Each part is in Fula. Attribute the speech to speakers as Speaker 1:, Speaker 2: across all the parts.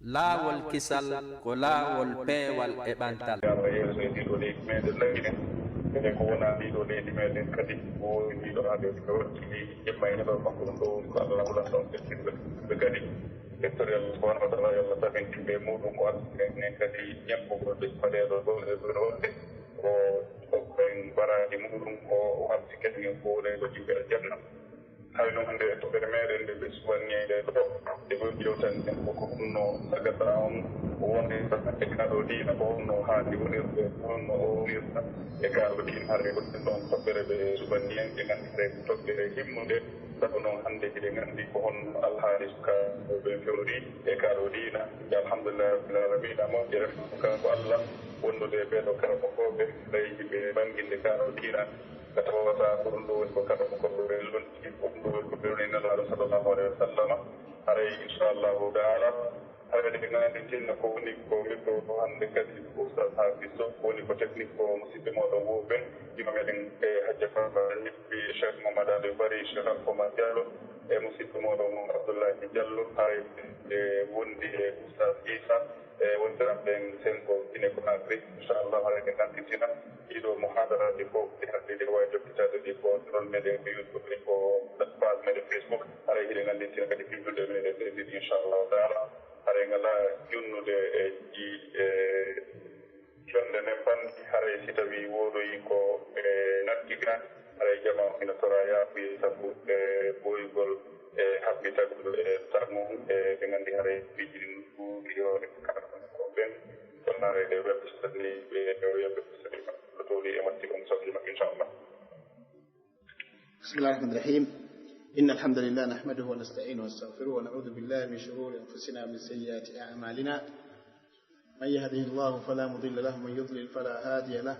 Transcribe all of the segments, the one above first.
Speaker 1: laawol kisal ko laawol peewal e ɓantal.
Speaker 2: Allah yeeso e ɗiɗo leydi meɗen lagginen ede ko wona ɗiɗo leydi meɗen kadi ko woni ɗiɗo haade ko wattini jemma e heɗol makko ɗum ɗo woni ko Allah wulan ɗon ɓe kadi e tori Allah subhanahu wa taala Allah tabintiɓe muɗum o artinen kadi ñemɓugoɗe paɗeɗo ɗo e ɗo wonde ko en baraji muɗum o arti kadi en ko woni ko yimɓe aljanna hay noon hannde e toɓɓere meɗen nde ɓe suwanñede ɗo e ɗo ƴewtanɗen koko ɗumno sagata on wonde e kaɗo diina ko honno haandi wonirde honno o wonirta e kaɗo diina haade ko ɗen ɗon toɓɓere ɓe subanni en ɓe nganndirde ko toɓɓere himmude sabu noon hannde hiɗe nganndi ko honno alhaali sukaɓe fewri e kaɗo diina alhamdulillah rabbil alamina moƴƴe ref ko Allah wondude e ɓeeɗo karamokoɓe tawi ɓe bangguinde kaɗo diina ka tawata ko ɗum ɗo woni ko karamokoɓe lonti ko ɗum ɗo woni ko ɓewni nelaɗo sallllahu alayhi wa sallam haray inchallahu taala hayde ɓe ngannditinno ko woni ko micro to hannde kadi oustad Hafiz Sow ko woni ko technique ko musidɓe moɗon woɓɓe ɗima meɗen e hajja faba nippi cheikh Mamadou Adou Bari cheikh Alfoma Diallo e musidɓe moɗon Abdoulahi Diallo haray e wondi e oustad Issa e wondiraɓen senko Guinée Conakry inchallah haray ɓe ngannditina ɗiɗo muhadaraji fof ɗi hannde ɗi wawi jokkitade ɗi ko ɗon meɗen ko youtube ɗi ko page meɗen Facebook haray hiɗe ngannditina kadi fildude meɗen ɗe ɗiɗi inchallahu taala haray ngala junnude e ji jonde nden banndi haray si tawi woɗoyi ko e naggiga haray jama ina tora yaaɓi sabu e ɓoygol e haɓɓitagol e tagmum e ɓe nganndi haray piiji ɗi ɗuuɗi yore ko ɓen wonnare e webbisani ɓe webbisani ɗo towli e watti on sabli makko inchallah.
Speaker 3: بسم الله الرحمن الرحيم إن الحمد لله نحمده ونستعينه ونستغفره ونعوذ بالله من شرور أنفسنا ومن سيئات أعمالنا من يهده الله فلا مضل له ومن يضلل فلا هادي له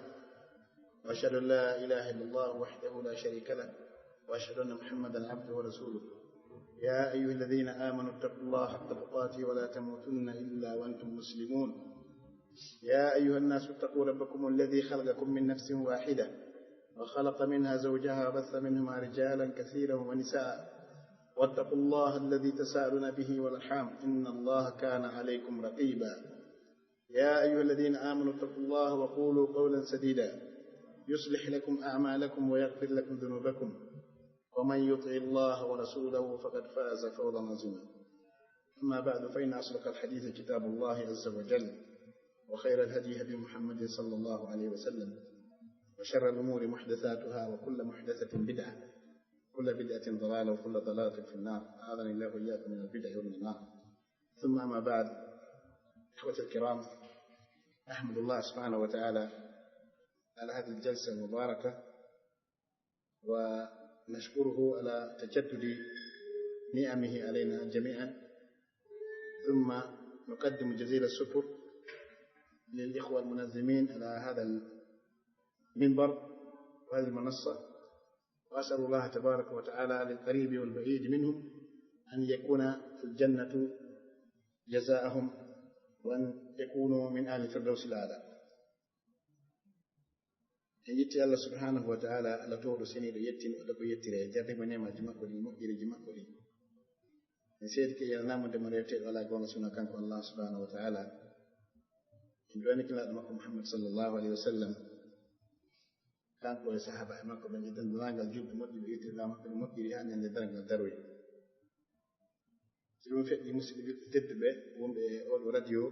Speaker 3: وأشهد أن لا إله إلا الله وحده لا شريك له وأشهد أن محمدا عبده ورسوله يا أيها الذين آمنوا اتقوا الله حق تقاته ولا تموتن إلا وأنتم مسلمون يا أيها الناس اتقوا ربكم الذي خلقكم من نفس واحدة وخلق منها زوجها وبث منهما رجالا كثيرا ونساء واتقوا الله الذي تساءلون به والأرحام إن الله كان عليكم رقيبا يا أيها الذين آمنوا اتقوا الله وقولوا قولا سديدا يصلح لكم أعمالكم ويغفر لكم ذنوبكم ومن يطع الله ورسوله فقد فاز فوزا عظيما أما بعد فإن أصدق الحديث كتاب الله عز وجل وخير الهدي هدي محمد صلى الله عليه وسلم وشر الأمور محدثاتها وكل محدثة بدعة كل بدعة ضلالة وكل ضلالة في النار أعاذني الله وإياكم من البدع ومن النار ثم أما بعد إخوة الكرام أحمد الله سبحانه وتعالى على هذه الجلسة المباركة ونشكره على تجدد نعمه علينا جميعا ثم نقدم جزيل الشكر للإخوة المنظمين على هذا المنبر وهذه المنصة وأسأل الله تبارك وتعالى للقريب والبعيد منهم أن يكون في الجنة جزاءهم وأن يكونوا من أهل الفردوس الأعلى. يتي الله سبحانه وتعالى على طول سنين يتي ودكو يتي جرب نعمة جمكولي مؤجر جمكولي نسيت كي ينام دم ريتي ولا يقول سنة كان الله سبحانه وتعالى إن دونك لا محمد صلى الله عليه وسلم kanko e sahaba e makko ɓe jidan daragal juɓɓe moƴƴi ɓe ittira makko no moƴƴiri ha ñande daragal daroy so ɗum feƴƴi musidɓe tedduɓe ɓe wonɓe e oɗo radio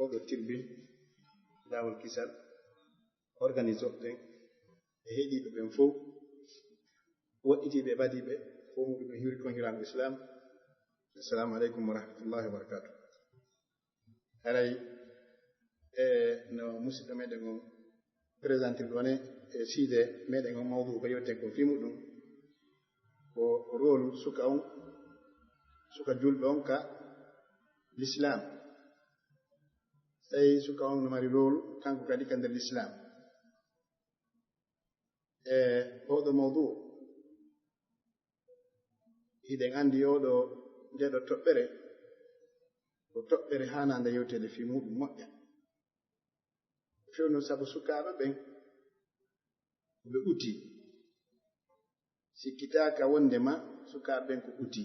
Speaker 3: oɗo tirbin lawol kisal organise oɓɓen e heeɗiɓe ɓen fof woɗɗitiɓe e ɓadiɓe fof muɗuɓe hiwri kon hiraɓe islam assalamu aleykum wa rahmatullahi wa barakatuh. haray e no musidɗo meɗen on présenté ɗone e siide meɗen on mawdu ko yewten ko fi muɗum ko rôle suka on suka julɗo on ka l'islam tawi suka on no mari rôle kanko kadi ka nder l'islam e oɗo mawdu hiɗen andi oɗo ndeɗo toɓɓere ko toɓɓere hanande yewtede fi muɗum moƴƴa fewno sabu sukaaɓe ɓen ɓe uti sikkitaaka wondema sukaaɓe ɓen ko uti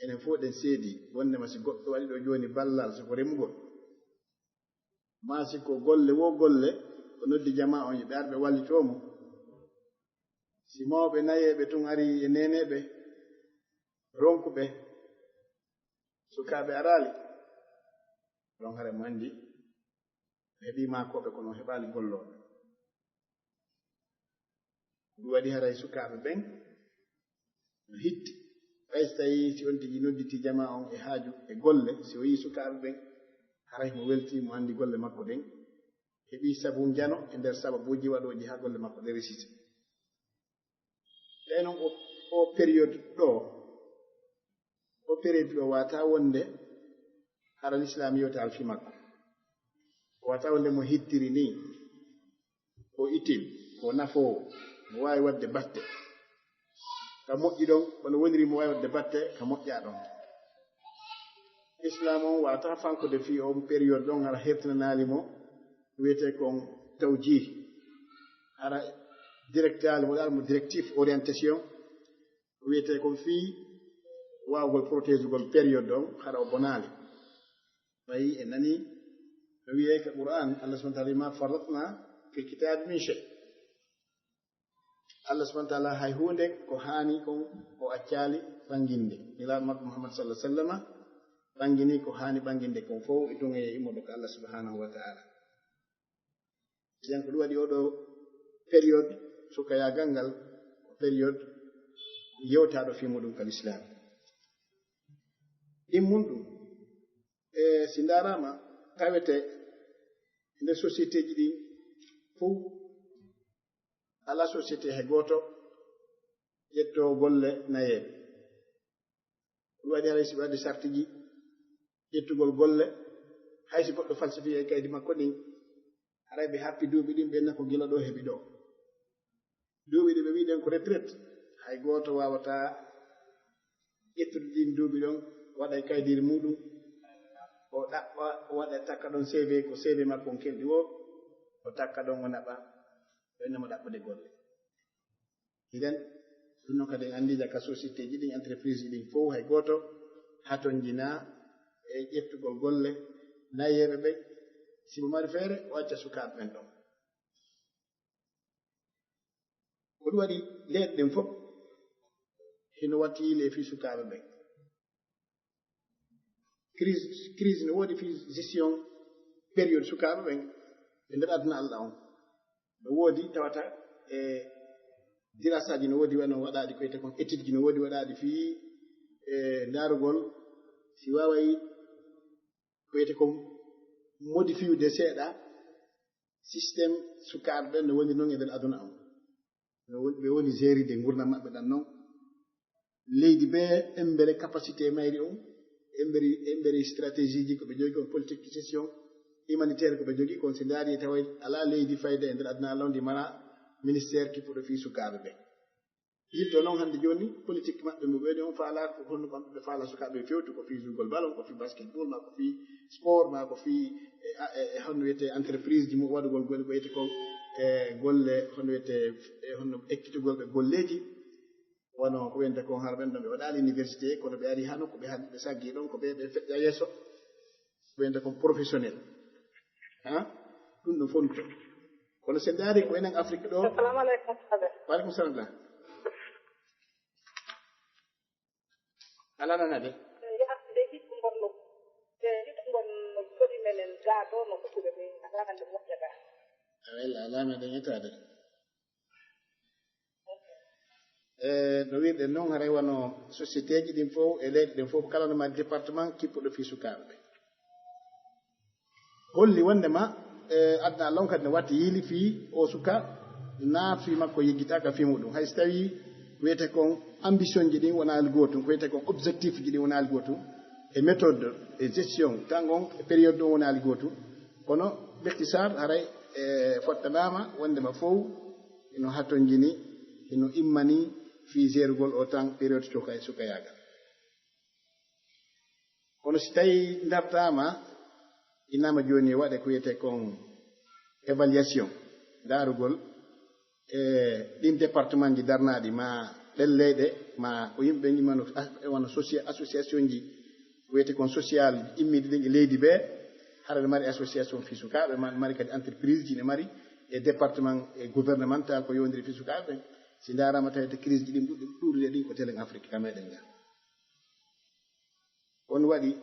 Speaker 3: enen fof ɗen seedi wondema si goɗɗo waɗi ɗo jooni ballal soko remugol ma si ko golle wo golle ko noddi jama on ɓe arɓe wallitomo si mawɓe nayeɓe tun ari e neneɓe ronkuɓe sukaaɓe araali ɗon hare mo anndi heɓi maakoɓe kono heɓaali gollooɓe ɗum waɗi haray sukaaɓe ɓen no hitti hay so tawi si on tigi nodditi jama on e haaju e golle si o yii sukaaɓe ɓen haray mo weltii mo anndi golle makko ɗen heɓii sabu jano e nder sababuuji waɗooji haa golle makko ɗe resiti tawi noon o période ɗo waata wonde haɗa l'islam yewta alfi makko o waata wonde mo hittiri ni o itil o nafoowo mo waawi waɗde batte ka moƴƴi ɗon kono woniri mo waawi waɗde batte ka moƴƴaa ɗon islam on waata fankude fii on période ɗon hara hertinanaali mo wiyetee kon tawjih hara directaali mo ɗaal mo directif orientation wiyetee kon fii waawgol protégugol période ɗon haɗa o bonaali ɓayi e nanii no wiyee ka qur'an allah subahana taala ma farratna fil kitabi min shay allah subahana taala hay huunde ko haani kon o accaali ɓanginde ilaaɗo makko muhammad sallah sallama ɓangini ko haani ɓanginde kon fof e tunge e immoɗo ko allah subhanahu wa taala nden ko ɗum waɗi oɗo période sukayagal ngal ko période yewtaaɗo fii muɗum kal islam ɗimmun ɗum e si ndaaraama tawete nder société ji ɗin fof ala société he gooto ƴettoo golle nayeeɓe ɗum waɗi haray si ɓe wadde sartiji ƴettugol golle hay si goɗɗo falsifié e kaydi makko ɗin haray ɓe happi duuɓi ɗin ɓenna ko gila ɗo heɓi ɗo duuɓi ɗi ɓe wiɗen ko retraite hay gooto waawataa ƴettude ɗin duuɓi ɗon waɗa e kaydiri muɗum o ɗaɓɓa o waɗa takka ɗon CV ko CV makko on kelɗi o o takka ɗon o naɓa ɓennamo ɗaɓɓude golle iɗen ɗum noon kadi en anndi jaka société ji ɗin entreprise ji ɗin fof hay gooto haton jinaa e ƴettugol golle nayeeɓe ɓen simo mari feere o acca sukaaɓe ɓen ɗon ko ɗum waɗi leyɗe ɗen fof hino watti yiile e fii sukaaɓe ɓen crise no woodi fii gestion période sukaaɓe ɓen e nder aduna allah on no woodi tawata e dirasaji no woodi wano waɗaaɗi ko wiyete kon étude ji no woodi waɗaaɗi fii e ndaarugol si waaway ko wiyete kon modifiude seeɗa systéme sukaaɓe ɓen no woni noon e nder aduna on ɓe woni géride gurdam maɓɓe ɗan noon leydi bee embere capacité mayri on emberi stratégie ji ko ɓe jogii on politique de gestion humanitaire ko ɓe jogii kon si ndaari taway alaa leydi fayda e nder aduna allah ndi mara ministére kippuɗo fii sukaaɓe ɓen yilto noon hannde jooni politique maɓɓe mo ɓeyni on faalaa ko honno ɓamɓe ɓe faala sukaaɓe fewti ko fii jugol ballon ko fii basketball ma ko fii sport ma ko fii e honno wiyetee entreprise ji mum waɗugol golle ko wiyete kon e golle honno wiyetee e honno ekkitugol ɓe golleeji wono ko wiyente kon har ɓen ɗon ɓe waɗaali université kono ɓe arii haa nokku ɓe hannde ɓe saggii ɗon ko ɓe feƴƴa yeeso ko wiyente kon professionnel ɗum ɗum fof to kono so ndaari ko enen Afrique ɗo assalamu aleykum waaleykum salam ala nana de
Speaker 4: yaɓde hiɗɗo gonno jodi menen gaa ɗo no fottude ɓe alanande moƴƴata
Speaker 3: awella ala meɗen yetade no wiirɗen noon haray wono société ji ɗin fof e leyɗe ɗin fof kala no mari département kippuɗo fii sukaaɓe ɓe holli wondema adna lon kadi no watti yiili fii o suka naa fii makko yiggitaka fii muɗum hay so tawi wiyete kon ambition ji ɗin wonaali gootum ko wiyete kon objectif ji ɗin wonaali gootum e méthode e gestion tangon e période ɗum wonaali gootum kono ɓektisar haray e fottanama wondema fof ino hatonjini ino immani fii gérugol o tan période sukayagal kono si tawi dartama inama joni waɗe ko wiyete kon évaluation darugol e ɗin département ji darnaɗi ma ɗelleɗe ma ko yimɓe ñimano wona association ji wiyete kon social immide ɗen e leydi ɓe hara ne mari association fi sukaɓe mari kadi entreprise ji ne mari e département e gouvernemental ko yowdiri fi sukaɓe si darama tawede crise ji ɗin ɗuɗuɗe ɗin ko telen afrique ka meɗen ga on waɗi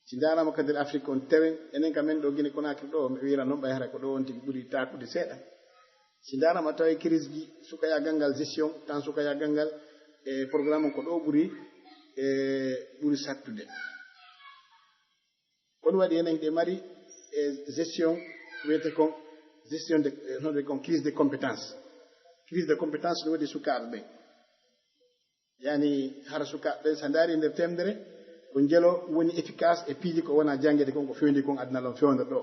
Speaker 3: si darama kadi nder afrique on tewen enen ka men ɗo guine Conakry ɗo mi wira noon ɓay hara ko ɗo on tigi ɓuuri takude seeɗa si darama tawi crise ji sukayagal ngal gestion tan sukayagal ngal e programme ko ɗo ɓuuri sattude on waɗi enen ɗe mari gestion wiyete kon gestion de hono kon crise de compétence ɗo waɗi sukaɓe ɓen yani hara sukaɓe ɓen sa daari nder temdere ko jelo woni efficace e piiji ko wona jangguede kon ko fewndi kon aduna lon fewda ɗo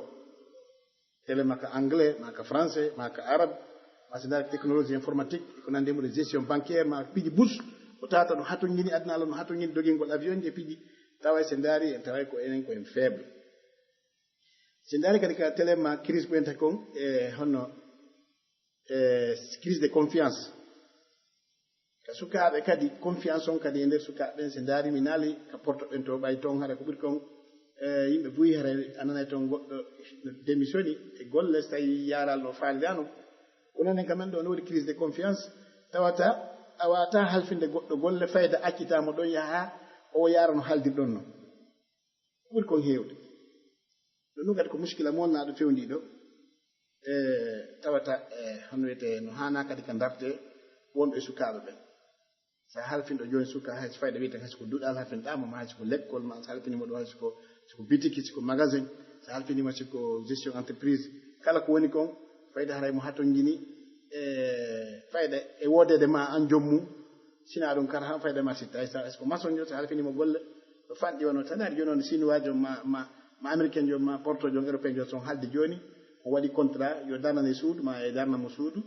Speaker 3: télé maka anglais maka français maka arabe ma so daari technologie informatique ko nande mo de gestion bancaire ma piiji bourse ko tata no hatongini aduna lon no hatongini dogingol avion ji e piiji tawa se daari en taway ko enen koyen faible si daari kadi ka télé ma crise ko enta kon e honno crise de confiance ka sukaɓe kadi confiance on kadi e nder sukaɓe ɓen so daari mi naali ka porto ɓen to ɓay toon hara ko ɓuri kon yimɓe buyi hara ananay toon goɗɗo démissioni e golle so tawi yaral no faalidano ononen ka men ɗo no waɗi crise de confiance tawata a wata halfinde goɗɗo golle fayda accitamo ɗon yaha o yara no haldirɗon no ɓuri kon hewde ɗum ɗum kadi ko muskila molnaɗo fewdiɗo tawata hono wiyete no hana kadi ka darte wonɗo e sukaɓe ɓen sa halfinɗo joni suka hayso fayda wiyete hayso ko duɗal halfinɗama ma hayso ko l'école ma sa halfinima ɗo hayso ko boutique siko magasin sa halfinima siko gestion entreprise kala ko woni kon fayda haray mo hatongini fayda e wodede ma an jommum sina ɗum kara han fayda ma sitta hay sa est ce que maçon jo sa halfinima golle ɗo fanɗi wono tan ari joni on chinois jo ma américain jo ma porto jo européen jo son halde joni o waɗi contrat yo darnane suudu ma e darnamo suudu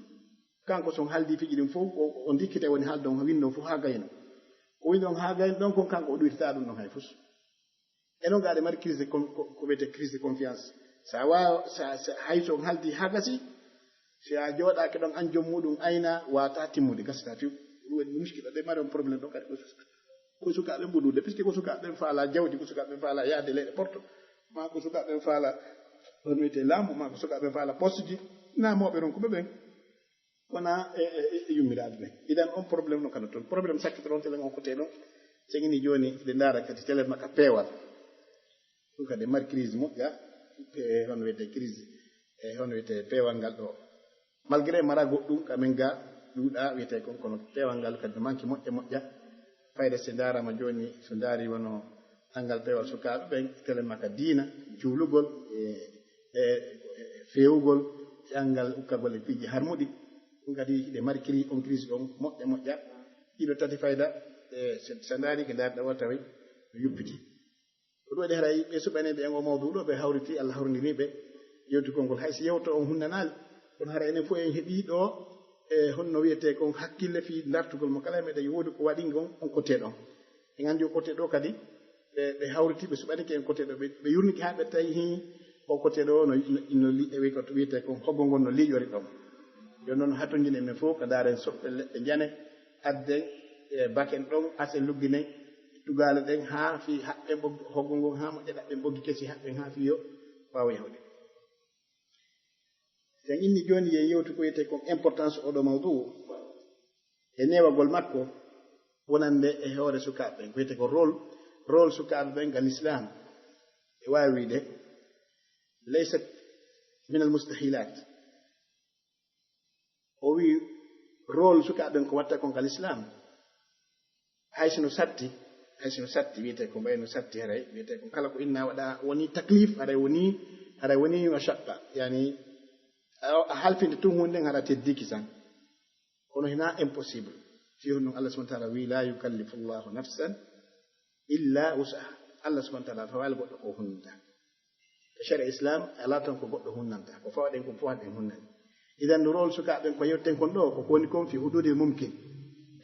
Speaker 3: kanko son haldi fiji ɗin fof o dikkite woni haalde on windon fof ha gayno o windi on ha gayno ɗon kon kanko o ɗoytata ɗum ɗon hay fus enon gaɗe mari crise ko wiyete crise de confiance sa wawa hayso on haldi ha gasi si a jooɗake ɗon an joom muɗum ayna wata timmude gasata fiw ɗum waɗi muskila ɗe mari on probléme ɗon kadi ko sukaɓe mbuɗude puisque ko sukaɓe faala jawdi ko sukaɓe faala yaade leyɗe porto ma ko sukaɓe faala ɗon wiyete laamu ma ko sukaɓe faala poste ji namoɓe ɗon ko ɓe ɓen wona yummirade ɓen idan on probléme no kada toon probléme sakkito ɗon télé on côté ɗon segini joni ɗe daara kadi télé makka peewal ɗum kadi mari crise moƴƴa hono wiyete crise e hono wiyete peewal ngal ɗo malgré mara goɗɗum kamen ga ɗuuɗa wiyete kon kono peewal ngal kadi manque moƴƴa fayda so darama joni so daari wono angal peewal sukaɓe ɓen télé makka diina juulugol e fewugol angal ukkagol e piiji harmuɗi ɗum kadi ɗe mari on crise ɗon moƴƴa ɗiɗo tati fayda so daari ko darɗa o tawi no yuppiti ko ɗum waɗi hara ɓe suɓaneɓe en o mawdu ɗo ɓe hawriti Allah hawrindiriɓe yewtukol ngol hayso yewto on hunnanali kono hara enen fof en heeɓi ɗo e honno wiyete kon hakkille fi dartugol mo kala meɗen woodi ko waɗi gon on côté ɗon en andi o côté ɗo kadi ɓe hawriti ɓe suɓanike en côté ɗo ɓe yurniki ha ɓe tawi hi o côté ɗo no wiyete kon hoggo ngol no liiƴori ɗon joni noon hattojine men fof ko daaren soɓɓe leɗɗe jane adden e baken ɗon asen lugginen tugale ɗen ha fi haɓɓe hoggo ngon ha moƴƴa ɗaɓɓen ɓoggi kesi haɓɓen ha fiyo wawa yawde sen inni joni ye yewtu ko wiyete kon importance oɗo mawdu e newagol makko wonande e hoore sukaɓe ɓen ko wiyete ko rôle sukaɓe ɓen ngal l'islam e wawi wiide laysat min al mustahilat o wi rôle sukaɓe ɓen ko watta kon ngal l'islam haysono satti wiyete ko mbayno satti haray wiyete ko kala ko inna waɗa woni taklif haray woni mashaqqa yani a halfinde tun hunde hara teddiki san kono hina impossible fi honno Allah subhanahu wa ta'ala wi la yukallifu Allahu nafsan illa wus'aha Allah subhanahu wa ta'ala fa wal goddo ko hunnanta sharia islam ala tan ko goddo hunnanta ko fawden ko fawden hunnani idan rôle sukaɓe ko yetten kon ɗo ko woni kon fi hududi mumkin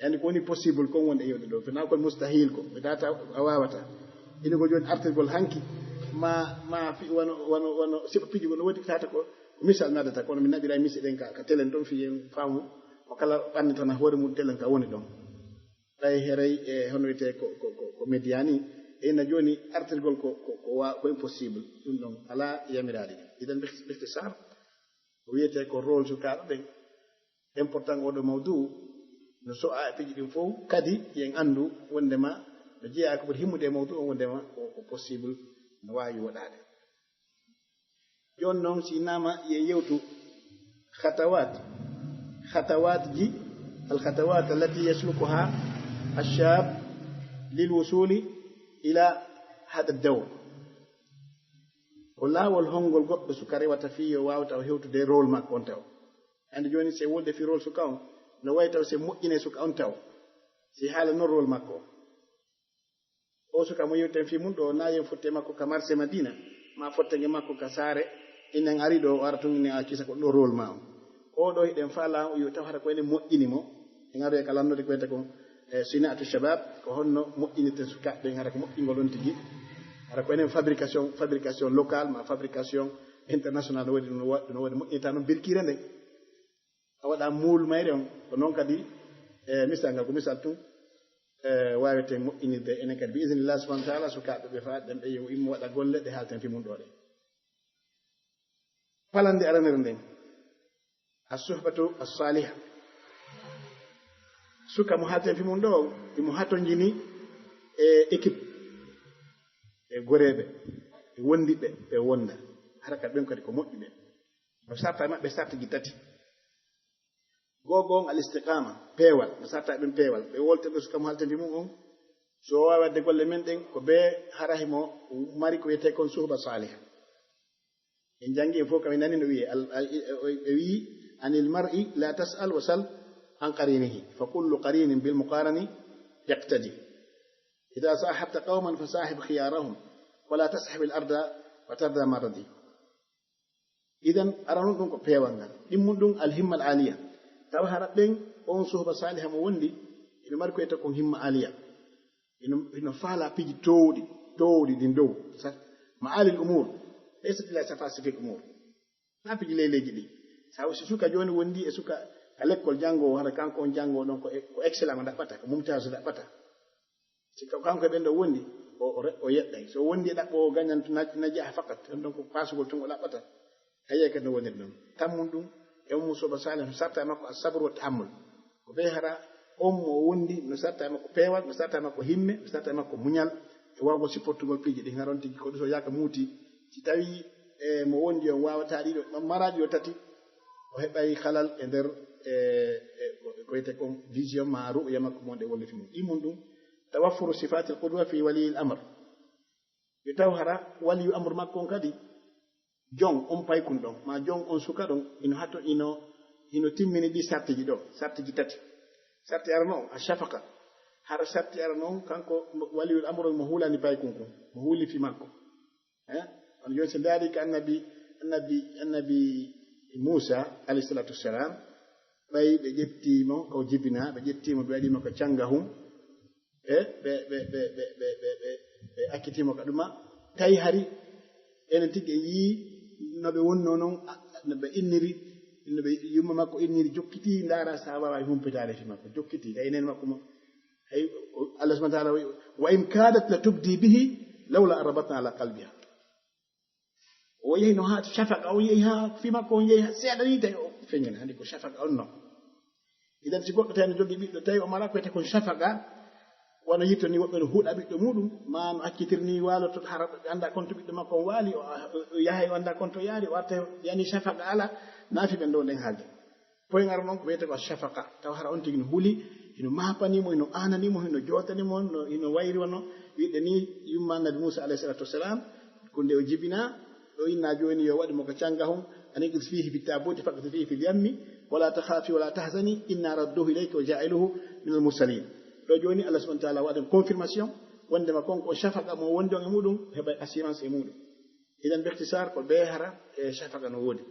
Speaker 3: yani ko woni possible kon wonde yewde ɗo fina kon mustahil ko ɓe data a wawata ina ko joni artirgol hanki ma fi wono siɓa piji wono waɗi tata ko misal nadata kono min naɓira misi ɗen ka telen ɗon fiyen faamu o kala ɓanni tan hoore mum telen ka woni ɗon ɗay heray e hono wiyete ko mediani ena joni artirgol ko impossible ɗum ɗon ala yamirade idan bihtisar wiyete ko rôle sukaɓe ɓen important oɗo mawdu no so a piji ɗin fof kadi yen andu wondema no jeeya ko ɓuri himmude e mawdu on wondema ko possible no wawi waɗade joni noon si nama ye yewtu خطوات جي الخطوات التي يسلكها الشاب للوصول إلى هذا الدور ولا والهونغول غوب سكاري واتفي واو تاو هيوتو دي رول ماك اون تاو اند جوني سي ولد في رول سكاون no way taw se moƴƴine suka on taw si haala non rôle makko o suka mo yewten fi mum ɗo nayen fotte makko ka marché madina ma fottege makko ka saare inen ari ɗo o ara tungini a kisa ko ɗo rôle ma o ɗo hiɗen faala o yo taw hata ko ene moƴƴini mo en aroye ka lannude ko wiyete ko sinatu shabab ko honno moƴƴinirte sukaɓe ɓen hata ko moƴƴingol on tigi hata ko enen fabrication locale ma fabrication international no waɗi no waɗi moƴƴinita noon birkire nden a waɗa muul mayre on ko noon kadi misal ngal ko misal tun wawete moƴƴinirde enen kadi bi isnillah subahana taala sukaɓe ɓe fa ɗen ɓe yo immo waɗa golle ɗe haalten fi mum ɗo ɗe falande aranere nden as-suhbatu as-saliha suka mo haalten fi mum ɗo imo hatojini e équipe e goreɓe e wondiɓe ɓe wonda hara kadi ɓen kadi ko moƴƴuɓe no sarta maɓɓe sartiji tati gogon al istiqama peewal no sarta ɓen peewal ɓe wolteɓe suka mo haalten fi mum on so wawi wadde golle men ɗen ko ɓe harahimo mari ko wiyete kon suhba saliha en jangi en fof kam en nani no wiye ɓe wi anil mar'i la tas'al wa sal an qarinihi fa kullu qarinin bil muqarani yaqtadi idha sahabta qauman fasahib khiyarahum wala tashab al arda wa tarda maradi idan aranon ɗum ko peewal ngal ɗimmum ɗum al himma al aliya tawa hara ɓen on suhba saliha mo wondi ina mari ko wiyete kon himma aliya ino faala piji towɗi ɗin dow ma alil umur ليست لا سفاسف الأمور ما في جلي لجدي ساو سوكا جوني وندي سوكا كالكول جانغو هذا كان كون جانغو دونك كو إكسلام دا باتا ممتاز دا باتا سيكا كان كو بندو وندي o yedday so wondi ɗaɓɓo gagnanto najaha fakat donc pasugol tun o ɗaɓɓata haye kadi no woniri ɗum tammum ɗum e ummu soba salih no sarta makko asabru wa tahammul ko ɓe hara on mo wondi no sarta makko peewal no sarta makko himme no sarta makko muñal e wawgo supportugol piiji ɗi garon tigi ko ɗum so yaka muuti si tawi mo wondi on wawata ɗiɗo maraji o tati o heɓay halal e nder ko wiyete kon vision ma ru'ya makko mon ɗe wolli fi mum ɗimmum ɗum tawaffuru sifatil qudwa fi waliyil amr yo taw hara waliyu amre makko on kadi jong on paykun ɗon ma jong on suka ɗon ino timmini ɗi sartiji ɗo sartiji tati sarti ara noon a shafaka hara sarti ara noon kanko waliyul amre mo hulani paykun kon mo huli fi makko on joni so ndaari ko annabi Musa alayhi salatu wassalam ɓay ɓe ƴettimo ko jibina ɓe ƴettimo ɓe waɗimo ko cangahum ɓe akkitimo ka ɗuma tawi hari enen tigui e yii noɓe wonno noon noɓe inniri noɓe yumma makko inniri jokkiti ndaara sa wawa humpitade fi makko jokkiti tawi enen makko mo hay Allah subhanahu wa ta'ala wa in kadat la tubdi bihi lawla an rabatna ala qalbiha o yehi no ha shafaka o yehi ha fi makko on yehi seeɗa ni tawi o feñen handi ko shafaka on no idan si goɗɗo tawi no jogui ɓiɗɗo tawi o mala ko wiyete kon shafaka wono yitto ni woɓɓe no huuɗa ɓiɗɗo muɗum ma no accitirni waalo to hara anda konto ɓiɗɗo makko on waali o yahay o anda konto yaari o arta yani shafaka ala naafi ɓen ɗo nden haalde poyen ara noon ko wiyete ko shafaka taw hara on tigi no huuli ino maapanimo ino aananimo ino jootanimo ino wayri wono wiɗe ni yumma nabi Musa alayhi salatu wassalam ko nde o jibina ɗo inna joni yo waɗimo ko cangahum an iqis fihi bittabuti faqdi fihi fil yammi wala takhafi wala tahzani inna radduhu ilayka wa ja'iluhu min al mursalin ɗo joni Allah subhanahu wa ta'ala waɗen confirmation wondema konko shafaka mo wondi on e muɗum heɓay assurance e muɗum idan bihtisar ko ɓe hara e shafaka no woodi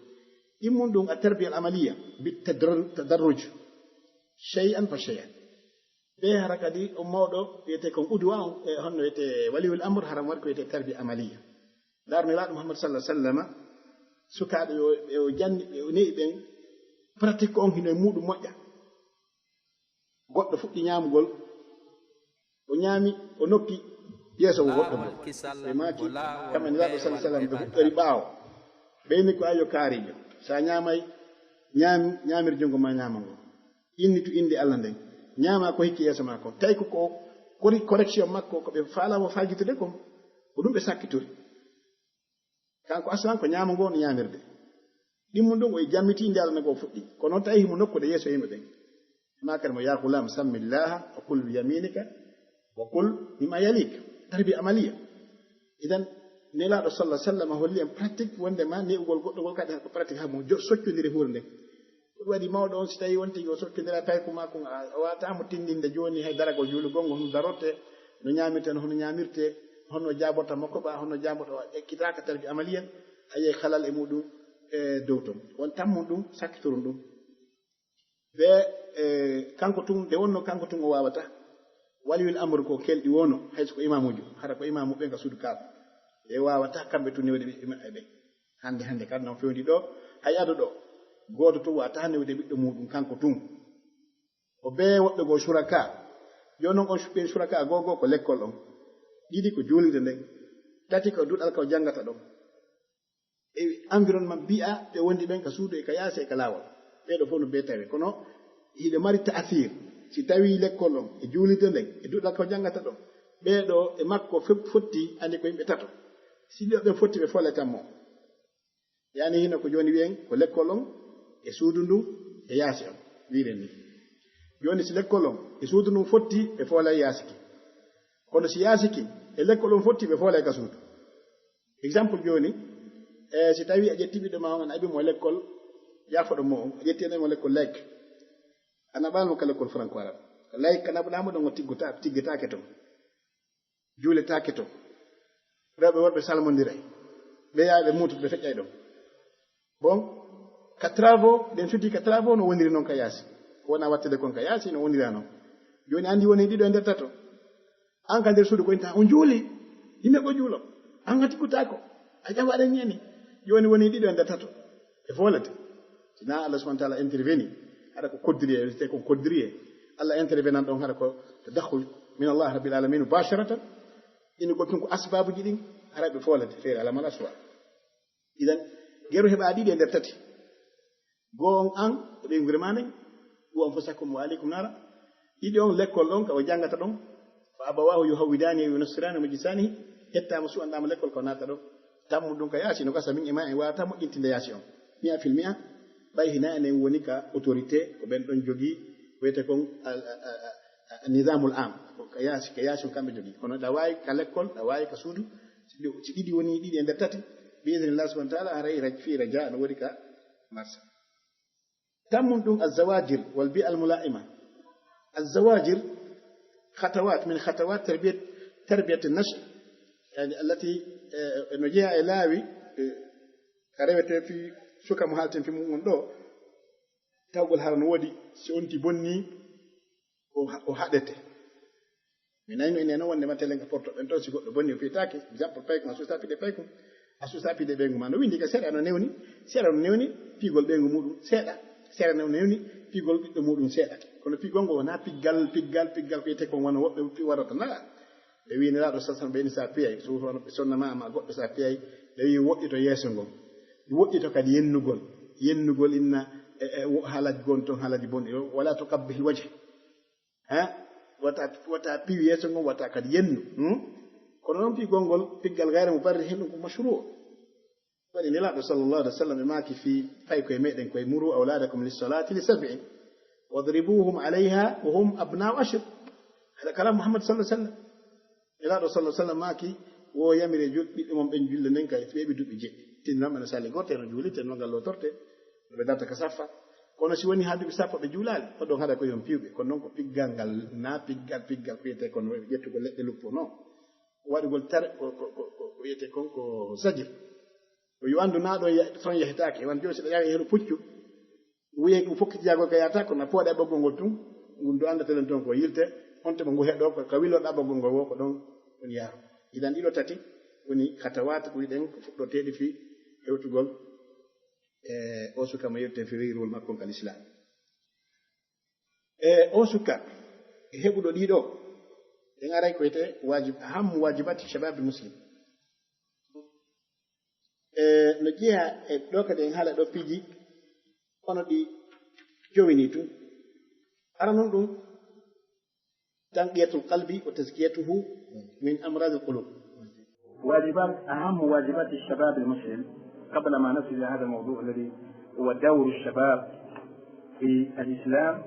Speaker 3: ɗimmum ɗum a tarbiya al amaliya bit tadarruj shay'an fa shay'an ɓe hara kadi on mawɗo wiyete kon udwa on e honno wiyete waliul amre haram waɗi ko wiyete tarbiya amaliya darni laaɗo Muhammad sallallahu alaihi wasallam sukaaɓe ɓe o janni ɓe o neyi ɓen pratique on hino e muɗum moƴƴa goɗɗo fuɗɗi ñaamugol o ñaami o nokki yeeso o goɗɗo ngo ɓe maaki kamɓe nelaɗo sallah sallam ɓe huɗɗori ɓaawo ɓeyni ko ayo kaarijo sa ñaamay ñaamirde jungo ma ñaama ngo inni to inde Allah nden ñaama ko hikki yeeso ma ko tawi ko correction makko ko ɓe faalamo fajitude ko ɗum ɓe sakkitori kanko aslan ko ñaama ngo no ñaamirde ɗimmum ɗum o jammiti inde Allah ngo fuɗɗi ko noon tawi himo nokkude yeeso yimɓe ɓen ma kadi mo ya hulam sammillaha wa kul bi yaminika wa kul mimma yalik tarbi amaliya idan nelaɗo sallah sallam holli en pratique wondema ne'ugol goɗɗo ngol kadi ko pratique ha mo soccodiri huurde nden ɗum waɗi mawɗo on so tawi wonti o soccodira tawi ko makko a watamo tindinde joni hay daragol juulugol ngo hono darotte no ñamirte hono ñamirte hono jaabota makko ɓa hono jaabota o ekkitaka tarbi amaliyan ayiye halal e muɗum e dow ton won tammum ɗum sakkitorum ɗum ɓe kanko tun nde wonno kanko tun o wawata waliwil amru ko kelɗi wono hayso ko imamujo hara ko imamu ɓe ga suudu kaaba e wawata kamɓe tun newde ɓiɓɓe maɓɓe ɓe hande kadi no fewndi ɗo hay ado ɗo goto tun wata newde ɓiɗɗo muɗum kanko tun o ɓe woɓɓe go suraka joni noon on ɓe suraka gogo ko l'école on ɗiɗi ko juulirde nden tati ko duɗal ka o janggata ɗon e environnement mbi'a ɓe wondi ɓen ka suudu e ka yaasi e ka laawol ɓeɗo fof no be tawi kono hiɗe mari ta'asir si tawi l'école on e juulirde nden e duɗal ka o janggata ɗon ɓeɗo e makko fotti andi ko yimɓe tato si ɗo ɓen fotti ɓe fole tan mo yani hino ko joni wiyen ko l'école on e suudu ndun e yaasi on wiren ni joni si l'école on e suudu ndun fotti ɓe foolay yaasiki kono si yaasiki e l'école on fotti ɓe foolay ka suudu exemple joni si tawi a ƴetti ɓiɗɗo ma on an abimo l'école yafoɗo mo on a ƴetti enemo l'école layk ana ɓalmo ka l'école franco arabe layk kana ɓɗamo ɗon o tiggitake ton juuletake ton rewɓe worɓe salmodiray ɓe yaaɓe mutude ɓe feƴƴay ɗon bon ka travaux ɗen suddi ka travaux no woniri noon ka yaasi wona wattude kon ka yaasi no wonira noon joni andi woni ɗiɗo e nder tato an ka nder suudu ko inta on juuli yimɓe ko juulo an ka tiggutako a ƴawaɗen ñeni joni woni ɗiɗo e nder tato e folete sina Allah subhanahu wa ta'ala interveni haɗa ko koddiri e wiyete ko koddiri e Allah intervenan ɗon haɗa ko tadakhul min Allah rabbil alamin mubasharatan ina goɗɗum ko asbabuji ɗin haraɓe folete feere alamal aswa idan geru heɓa ɗiɗi e nder tati goo on an e ɓeygure ma nden wu anfusakum wa aleykum nara ɗiɗi on l'école ɗon ka o janggata ɗon fa abawahu yuhawidani wa yunasirani majlisanihi hettama suwanɗama l'école ko natta ɗo tammu ɗum ka yaasi no gasa min e ma en wawata moƴƴintinde yaasi on mi'a fil mi'a ɓay hina enen woni ka autorité ko ɓen ɗon jogii wiyete kon nidamul am ka yaasi on kamɓe jogii kono ɗa wawi ka l'école ɗa wawi ka suudu si ɗiɗi woni ɗiɗi e nder tati biidnillah subhanahu wa ta'ala haray fi raja no waɗi ka marsa tammum ɗum azawajir wal bi al mula'ima azawajir khatawat min khatawat tarbiyat an-nashr yani allati no jeeya e laawi ka rewete fi suka mo halten fi mum on ɗo tawgol hara no woodi si onti bonni o haɗete mi nayno ene noon wonde matelen ka porto ɓen ɗon si goɗɗo bonni o fiyetake exemple paykum a susta piɗe paykum a susta piɗe ɓeygu ma no windi ka seeɗa no newni piigol ɓeygu muɗum seeɗa seeɗa no newni piigol ɓiɗɗo muɗum seeɗa kono piigol ngo wona piggal fiyete kon wona woɓɓe fi warata na ɓe wi nelaɗo sasan ɓeyni sa piyay sowono ɓe sonnama ma goɗɗo sa piyay ɓe wi woɗɗito yeeso ngol woɗɗito kadi yennugol inna haalaji gon toon haalaji bonɗi wala to kabbihil waje ha wata piiwi yeeso ngol wata kadi yennu kono noon piigol ngol piggal gayre mo barri hen ɗum ko mashru waɗi nelaɗo sallallahu alih w sallam e maaki fi fay koye meɗen koye muru awladakum lissolati li sab'in wadribuhum alayha wa hum abna'u ashr haɗa kala muhammad sallah sallam nelaɗo sallah sallam maaki wo yamire ɓiɓɓe mon ɓen julle nden kay ɓeɓi duɓi jeɗɗi tinnoɓe no sali gote no juulite no ngal lotorte ɓe darta ka saffa kono si woni ha duɓi sappo ɓe juulali oɗon haɗa ko yon piwɓe kono noon ko piggal ngal na piggal wiyete kono ƴettugol leɗɗe luppo non waɗugol tare ko wiyete kon ko sajir o yo andu naɗo ton yahitake wan joni siɗa yawi heɗo puccu wiye ɗum fokkiti jago ka yahata kono pooɗe a ɓoggol ngol tun ngun do andatelen toon ko yilte on temo ngu heɗo ka willoɗa ɓoggol ngol wo ko ɗon woni yaaru idan ɗiɗo tati woni khatawat ko wiɗen ko fuɗɗoteɗi fi hewtugol o suka mo yewten fi reyrol makko kal islam o suka heɓuɗo ɗiɗo en aray ko wiyete wajib aham wajibati shababi muslim no ƴeeya e ɗo kadi en haala ɗo piiji hono ɗi jowini tun ara noon ɗum tanqiyatul qalbi wa tazkiyatuhu min amrad alqulub واجبات أهم واجبات الشباب المسلم قبل ما نصل إلى هذا الموضوع الذي هو دور الشباب في الإسلام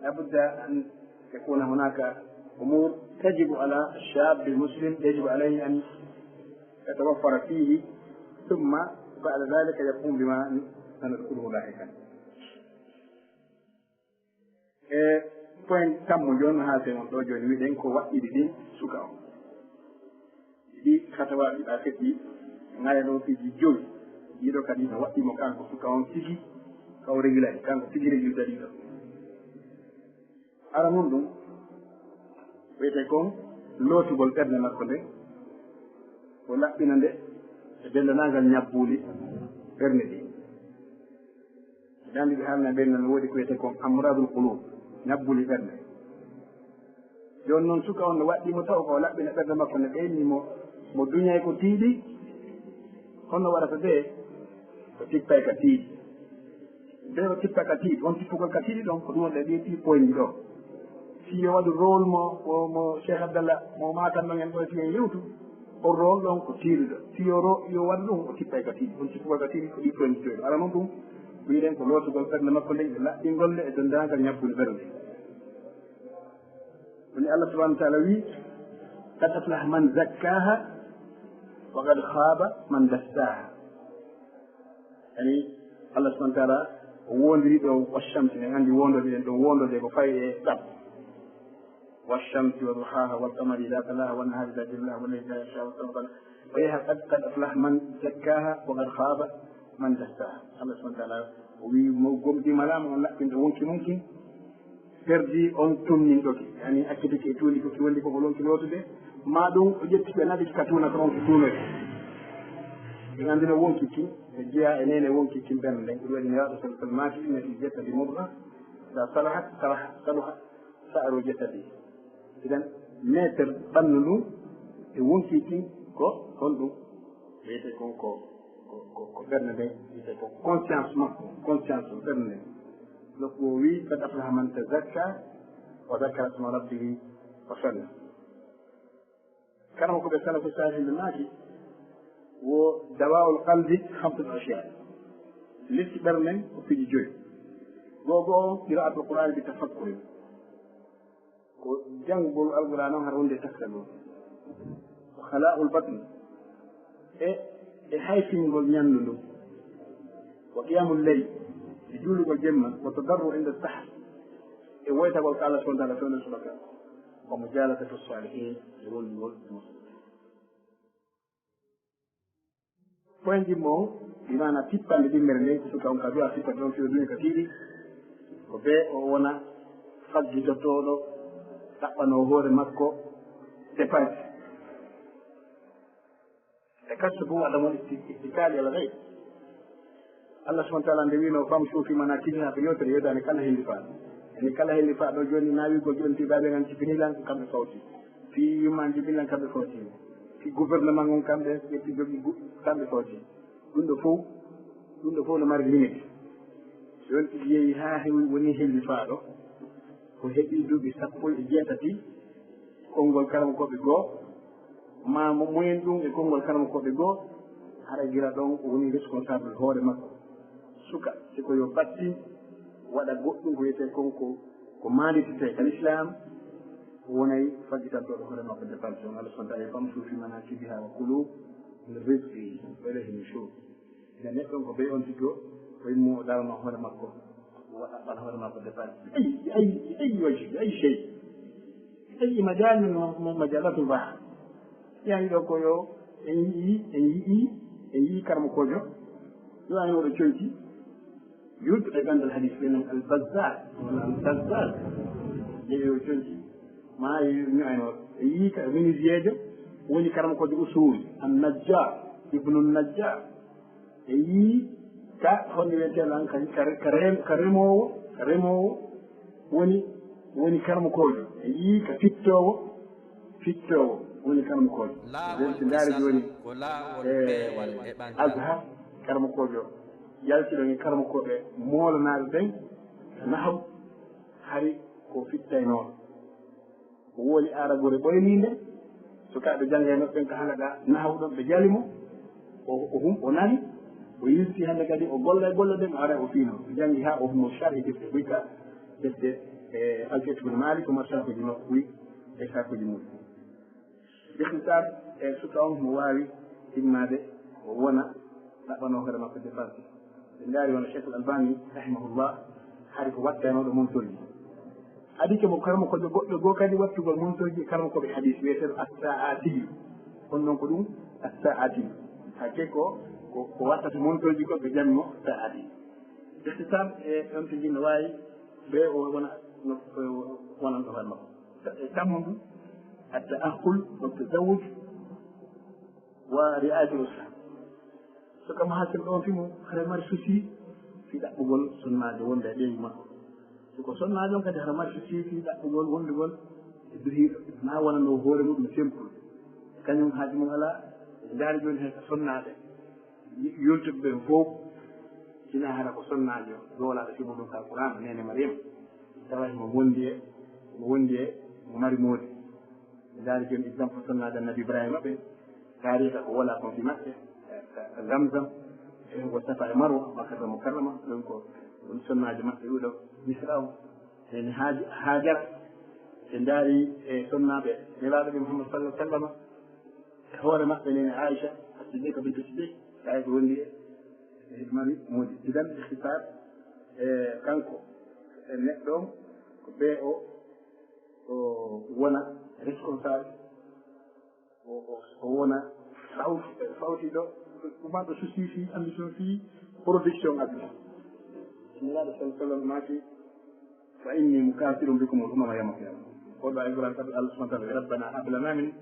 Speaker 3: لابد أن يكون هناك أمور تجب على الشاب المسلم يجب عليه أن يتوفر فيه ثم بعد ذلك يقوم بما سنذكره لاحقا. point tammo joni ha sen ɗo joni wiɗen ko waɗɗiɗi ɗin suka o ɗi katawaɗi ɗa feɗɗi ngaya ɗo fiji joyi ɗiɗo kadi no waɗɗimo kanko suka on tigi kaw régulay kanko tigi régulda ɗiɗo ara mum ɗum wiyete kon lootugol ɓerde makko nde o laɓɓina nde e bellanagal ñabbuli ɓernde ɗi dandi ɓe haalna ɓernde no woodi ko wiyete kon amradul qulub ñabbuli ɓernde joni noon suka on no waɗɗimo taw ko laɓɓina ɓerde makko ne ɓeyni mo duñay ko tiiɗi honno waɗata de o tippay ka tiiɗi nde o tippa ka tiiɗi on tippugol ka tiiɗi ɗon ko ɗum wonɗe ɗi poyndi ɗo si yo waɗu rôle mo cheikh abdallah mo matanno en ɗo si en yewtu o rôle ɗon ko tiiɗuɗo si yo waɗa ɗum o tippay ka tiiɗi on tippugol ka tiiɗi ko ɗi poyndi joyi ala noon ɗum wiɗen ko lootugol ɓernde makko nden e laɓɓingolle e dondagal ñabbuli ɓernde woni allah subahana wa taala wi qad aflaha man zakkaha wa qad khaba man dassaha yani allah subahana wa taala o wondiri ɗo washamsi en andi wondode en ɗo wondode ko fayi e ɗam washamsi wa duhaha walqamari ida talaha wannahari ida jillaha wallayli ida yasha wasabana wa yaha qad aflaha man zakkaha wa qad khaba man dassaha allah subahana wa taala o wi mo gomɗimalama on laɓɓinɗo wonki munki perdi on tumninɗoki yani accitiki e tuuli koki wondi koko lonki lootude ma ɗum o ƴettiɓe naɓiki ka tuuna ko ronki tuunoy en andino wonkiki e jeeya e nene wonkiki ɓernde nden ko ɗum waɗi neraɗo sal sal maati innati jettadi mubra sa salahat saluha sa'aro jettadi idan metere ɓannu ɗum e wonkiki ko honɗum wiyete kon ko ɓernde nden wiyete ko conscience makko conscience o ɓernde nden donc o wi qad aflaha man tazakka wa dakara sma rabbihi fa salla kanama koɓe salafu sahilɓe maaki wo dawa'ul qalbi hamsatu ashya listi ɓernde ko piiji joyi goo qira'atul qur'an bi tafakkuri ko janngol alquran on har wonde takkalol ko khala'ul batn e hayfingol ñanndu ndum wa qiyamul leyl e juulugol jemma wa tadarru inda sahar e woytagol ko allah subahana taala fewne subaka wa mujalasatu salihin e wondugol point jimmo o ɗimana tippande ɗimmere nden ko suka on ka duwa tippande on fiyo duñi ka tiiɗi ko be o wona faggitotoɗo ɗaɓɓano hoore makko dépense e kasto bo waɗa mon ittikali ala gayb allah subahana taala nde wino famsu fi manakibiha ko yewtere yewtani kala helli faaɗo eni kala helli faaɗo joni nawigol joni tibaɓe gan jibinilan ko kamɓe fawti fi yumman jibinilan kamɓe fawti fi gouvernement on kamɓe ƴetti jogui kamɓe fawti ɗum ɗo fof no mari limite joni ɗi yeehi ha hewi woni helli faaɗo ko heeɓi duuɓi sappo e jeetati konngol karamokoɓe goo ma moyen ɗum e konngol karamokoɓe goo haɗa gira ɗon o woni responsable hoore makko suka siko yo batti waɗa goɗɗum ko wiyete konko ko manditete kal islam wonay faggitantoɗo hoore makko dépense on allah subahana taala fam suufi mana kibiha wa kulu min rizqi wa ilayhi nushur ene neɗɗon ko ɓey on tiggo o yimmo o darano hoore makko waɗa ɓan hoore makko dépense ay wajibi ay chey ay majal min majalatul bah yani ɗo ko yo en yii karmakojo yo ani oɗo coynti yurdu e gandal hadis ɓenen albazar wona albazar yeeɓe o coynti ma ñoyno e yii ka menuisiejo woni karmakojo usul annajjar ibnu najjar e yii ka honde wiyetelan ka remowo woni karmakojo e yii ka fittowo fittowo woni karmakojo nden so ndaari jooni
Speaker 1: ko laawol peewal e ɓantal
Speaker 3: azhar karmakojo o yaltiɗon e karmakoɓe moolanaɓe ɓen nahaw hari ko fittaynoon o wooli aragore ɓoyninde sukaaɓe jannga e maɓɓen ko halaɗa nahawɗon ɓe jalimo o nani o yilti hannde kadi o golla e golle ɗen o ara o fiino o janngi haa o humo charge defte ɓuyka defte e alfetbune maali ko mar sakuji makko ɓuyi e sakuji mum ihtisar e suka on mo waawi timmade o wona ɗaɓɓano hoore makko dépense ɓe ndaari wona cheikh l albani rahimahullah hari ko wattanoɗo montorji adike mo karmakoɓe goɗɗo goo kadi wattugol montorji karmakoɓe hadis wiyeteɗo asta atiyu on noon ko ɗum asta atiyu hakke ko wattata montorji ko ɓe jammo asta atiyu ihtisar e ɗon tigi no wawi ɓe o wona wonanɗo hoore makko e tammo ndu hatta ahkul wa tazawuj wa ri'ayatul usra so kam hasil ɗon fimo hara mari souci fi ɗaɓɓugol sunnajo wonde e ɓeygu makko soko sonnajo on kadi hara mari souci fi ɗaɓɓugol wondugol e duriɗo ma wonano hoore muɗum simple kañum haaji mum ala ndaari joni hay ko sonnaɓe yoltuɓe ɓen fof sina hara ko sonnajo dowlaɗo fimo ɗum ka Qur'an nene Mariame tawa mo wondi e mo mari moodi ndaari joni exemple sonnajo annabi Ibrahima ɓe taarika ko wala kon fi maɓɓe Zamzam e ko Safa e Marwa Makkatal Mukarrama ɗon ko ɗum sonnajo maɓɓe ɗuɗo Misra o hen Hajara ɓe ndaari e sonnaɓe nelaɗo ɓe Muhammad sallallahu alaihi wa sallam e hoore maɓɓe nene Aïcha Siddiqa bintu Siddiq tawi ko wondi e mari moodi idan ihtisar e kanko e neɗɗo on ko ɓe o wona responsable o wona fawtiɗo ɗumaɗo souci fi ambition fi production aduna nelaɗo sallallahu sallam maaki fa inni mukasirum bikum al umama yawma qiyama oɗo alquran kadi Allah subhanahu wa ta'ala rabbana hab lana min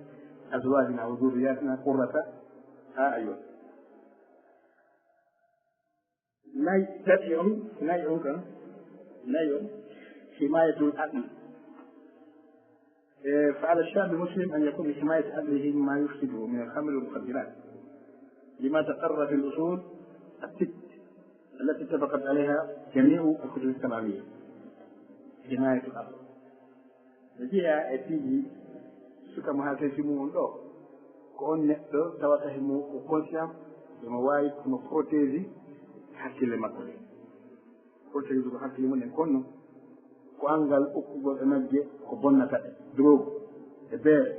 Speaker 3: azwajina wa dhurriyyatina qurrata a'yun nayi on himayatul aql فعلى الشاب المسلم أن يكون بحماية أهله مما يفسده من الخمر والمخدرات لما تقرر في الأصول الست التي اتفقت عليها جميع الكتب السماوية حماية الأصل نجيها أتيجي سكا مهاكسمون له كون نقدر تواتهمو وكونسيام بمواعيد كما بروتيزي حكي لما كولي بروتيزي حكي لما نكونه ko angal ukkugol e nagge ko bonnata drogue e beere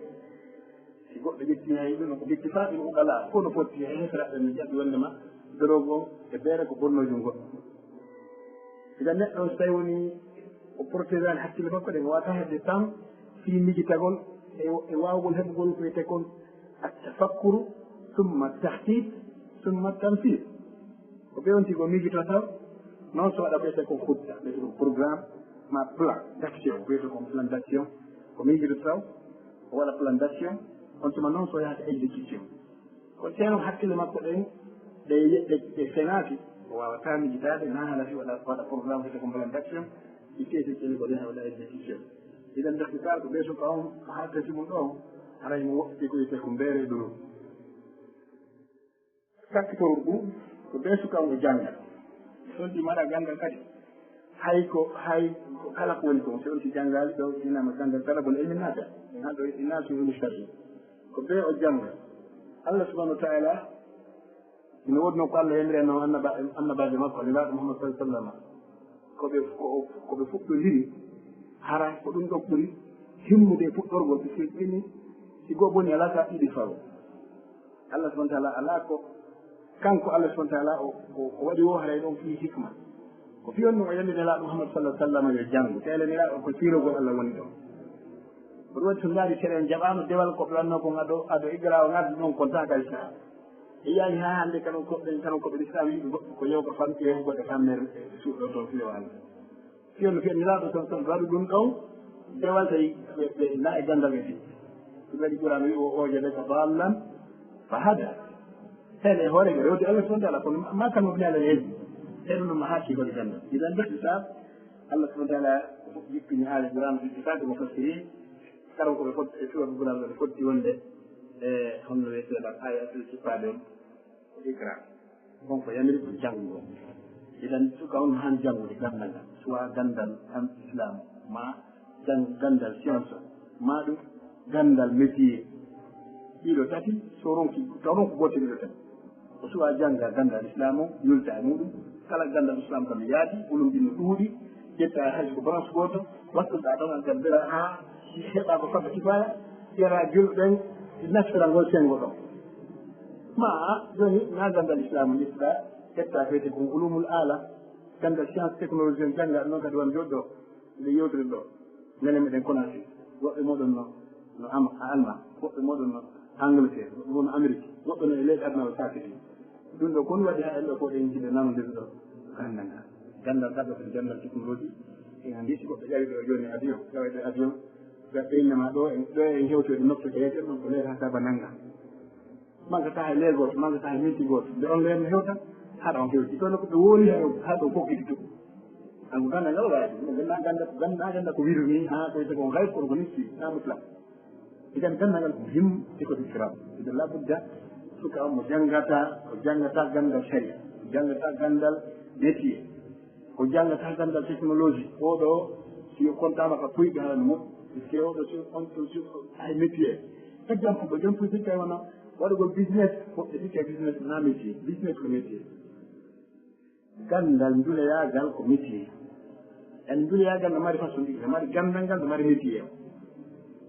Speaker 3: si goɗɗo ƴetti hay ɗum ko ƴetti faa ɗum uɗala fof no foti e hesraɓe no ƴaɓi wondema drogue on e beere ko bonnojum goɗɗo siga neɗɗo on so tawi woni o protégé ani hakkille makko ɗe wawata hedde temps fi mijitagol e wawgol heɓugol ko wiyete kon attafakkuru summa tahqiq summa tanfir ko ɓe on tigo mijito taw non so waɗa ko wiyete ko hutta ɓe ko programme ma plan d'action wiyete kon plan d'action ko miijiɗo taw o waɗa plan d'action on tuma noon so yahata exécution ko ceeno hakkille makko ɗen ɗe feŋaaki o wawata mijitade na hala fi waɗa programme wiyete kon plan d'action itti effectude ko yaha waɗa exécution iɗen dehtisar ko ɓeeso ka on hakkasi mum ɗo on haray mo woɗɗiti ko wiyete ko mbeere ɗoru sakkitor ɗum ko ɓeeso ka on o jannga soldi maɗa gandal kadi hay ko kala ko woni ko so on si janngaali ɗo inama janngal talabol ilmi naata ha ɗo inasu ilmu sharri ko ɓe o jannga Allah subhanahu wa ta'ala ina woodi noon ko Allah yemiri noon annabaɓe makko alilaaɗo Muhammad sallallahu alaihi wa sallam koɓe fuɗɗodiri hara ko ɗum ɗo ɓuri himmude fuɗɗorgol ɓe seɗɗini si goo boni ala ka ɗiɗi fawo Allah subhanahu wa ta'ala ala ko kanko Allah subhanahu wa ta'ala o waɗi wo haray ɗon fi hikma ko fi on no o yandi nelaaɗo Muhammad sallallahu alaihi wa sallam yo janngu tele nelaaɗo ko fiirogol Allah woni ɗon ko ɗum waɗi so ndaari tere en jaɓaano dewal ko ɓe wanno kon aɗo igra o ngaddi ɗon kontan ka islam e yahi ha hannde kanon koɓe l'islam yiɗi goɗɗo ko yewko famɗe yehu goɗɗo fammere suuɗo toon fiyo Allah fi on no fiya nelaaɗo ton ton waɗi ɗum ɗon dewal tawi ɓe na e gandal ɓe fi ɗum waɗi ɓurano wi o oojadaka ballan fa hada hele hoore ɓe rewde Allah subhanahu wa ta'ala kono ma kan mo finala heddi heɗum ɗum haaki hoɗe gandal idan dehti sab Allah subhanahu wa ta'ala jippini haala ɓurano fi sifade mo fassirin kala ko ɓe foti e suwa ɓural ɓe fotti wonde e honno weteɗan ayatul sippade on ko ikra on ko yamiri ko janngo idan suka on han janngude gandal ngal soit gandal tan islam ma gandal science ma ɗum gandal métier ɗiɗo tati so ronki taw ron ko gotel ɗiɗo tati o suwa jannga gandal islam o yulta e muɗum kala gandal islam kam yaadi ɓulum ɗi no ɗuuɗi ƴetta hay ko branche goto wattuɗa tan ankam bira ha heɓa ko fabba kifaya ƴera julɗen naftira ngol sengo ɗon ma joni na gandal islam ƴettuɗa ƴetta feyte ko ulumul ala gandal science technologie en jannga noon kadi won joɗɗo nde yewtiri ɗo nene meɗen konati woɓɓe moɗon no allemand woɓɓe moɗon no Angleterre woɓɓe moɗon Amérique woɓɓe no e leyɗe aduna o sakiti ɗum ɗo kon waɗi ha en ɗo ko ɗen jiɗe nanodiri ɗo gandal ngal gandal ɗaɗɗo kadi gandal technologie en andi si goɗɗo ƴawi ɗo joni avion ƴaweɗo avion ɓeynama ɗo en hewtoyde noftu ƴeyete ɗon ko leyta saba nanga magata hay leer goto magata hay minti goto nde on leer no hewta haɗa on hewti ɗon ko ɓe woni ha ɗo fokkiti to donc gandal ngal wawi ganda ganda ko wiru ni ha koyte ko gayb kono ko nitti na muslam idan gandal ngal ko him eko dikram ide labudda suka on mo jangata gandal sharia o jangata gandal métier o jangata gandal technologie oɗo si kontama ka puyɗe hala no moƴƴi si oɗo si hay métier exemple ko jom puy kay wona waɗugol business woɓɓe sikka business na métier business ko métier gandal nduleyagal ko métier en nduleyagal no mari façon ɗiɗi no mari gandal ngal no mari métier o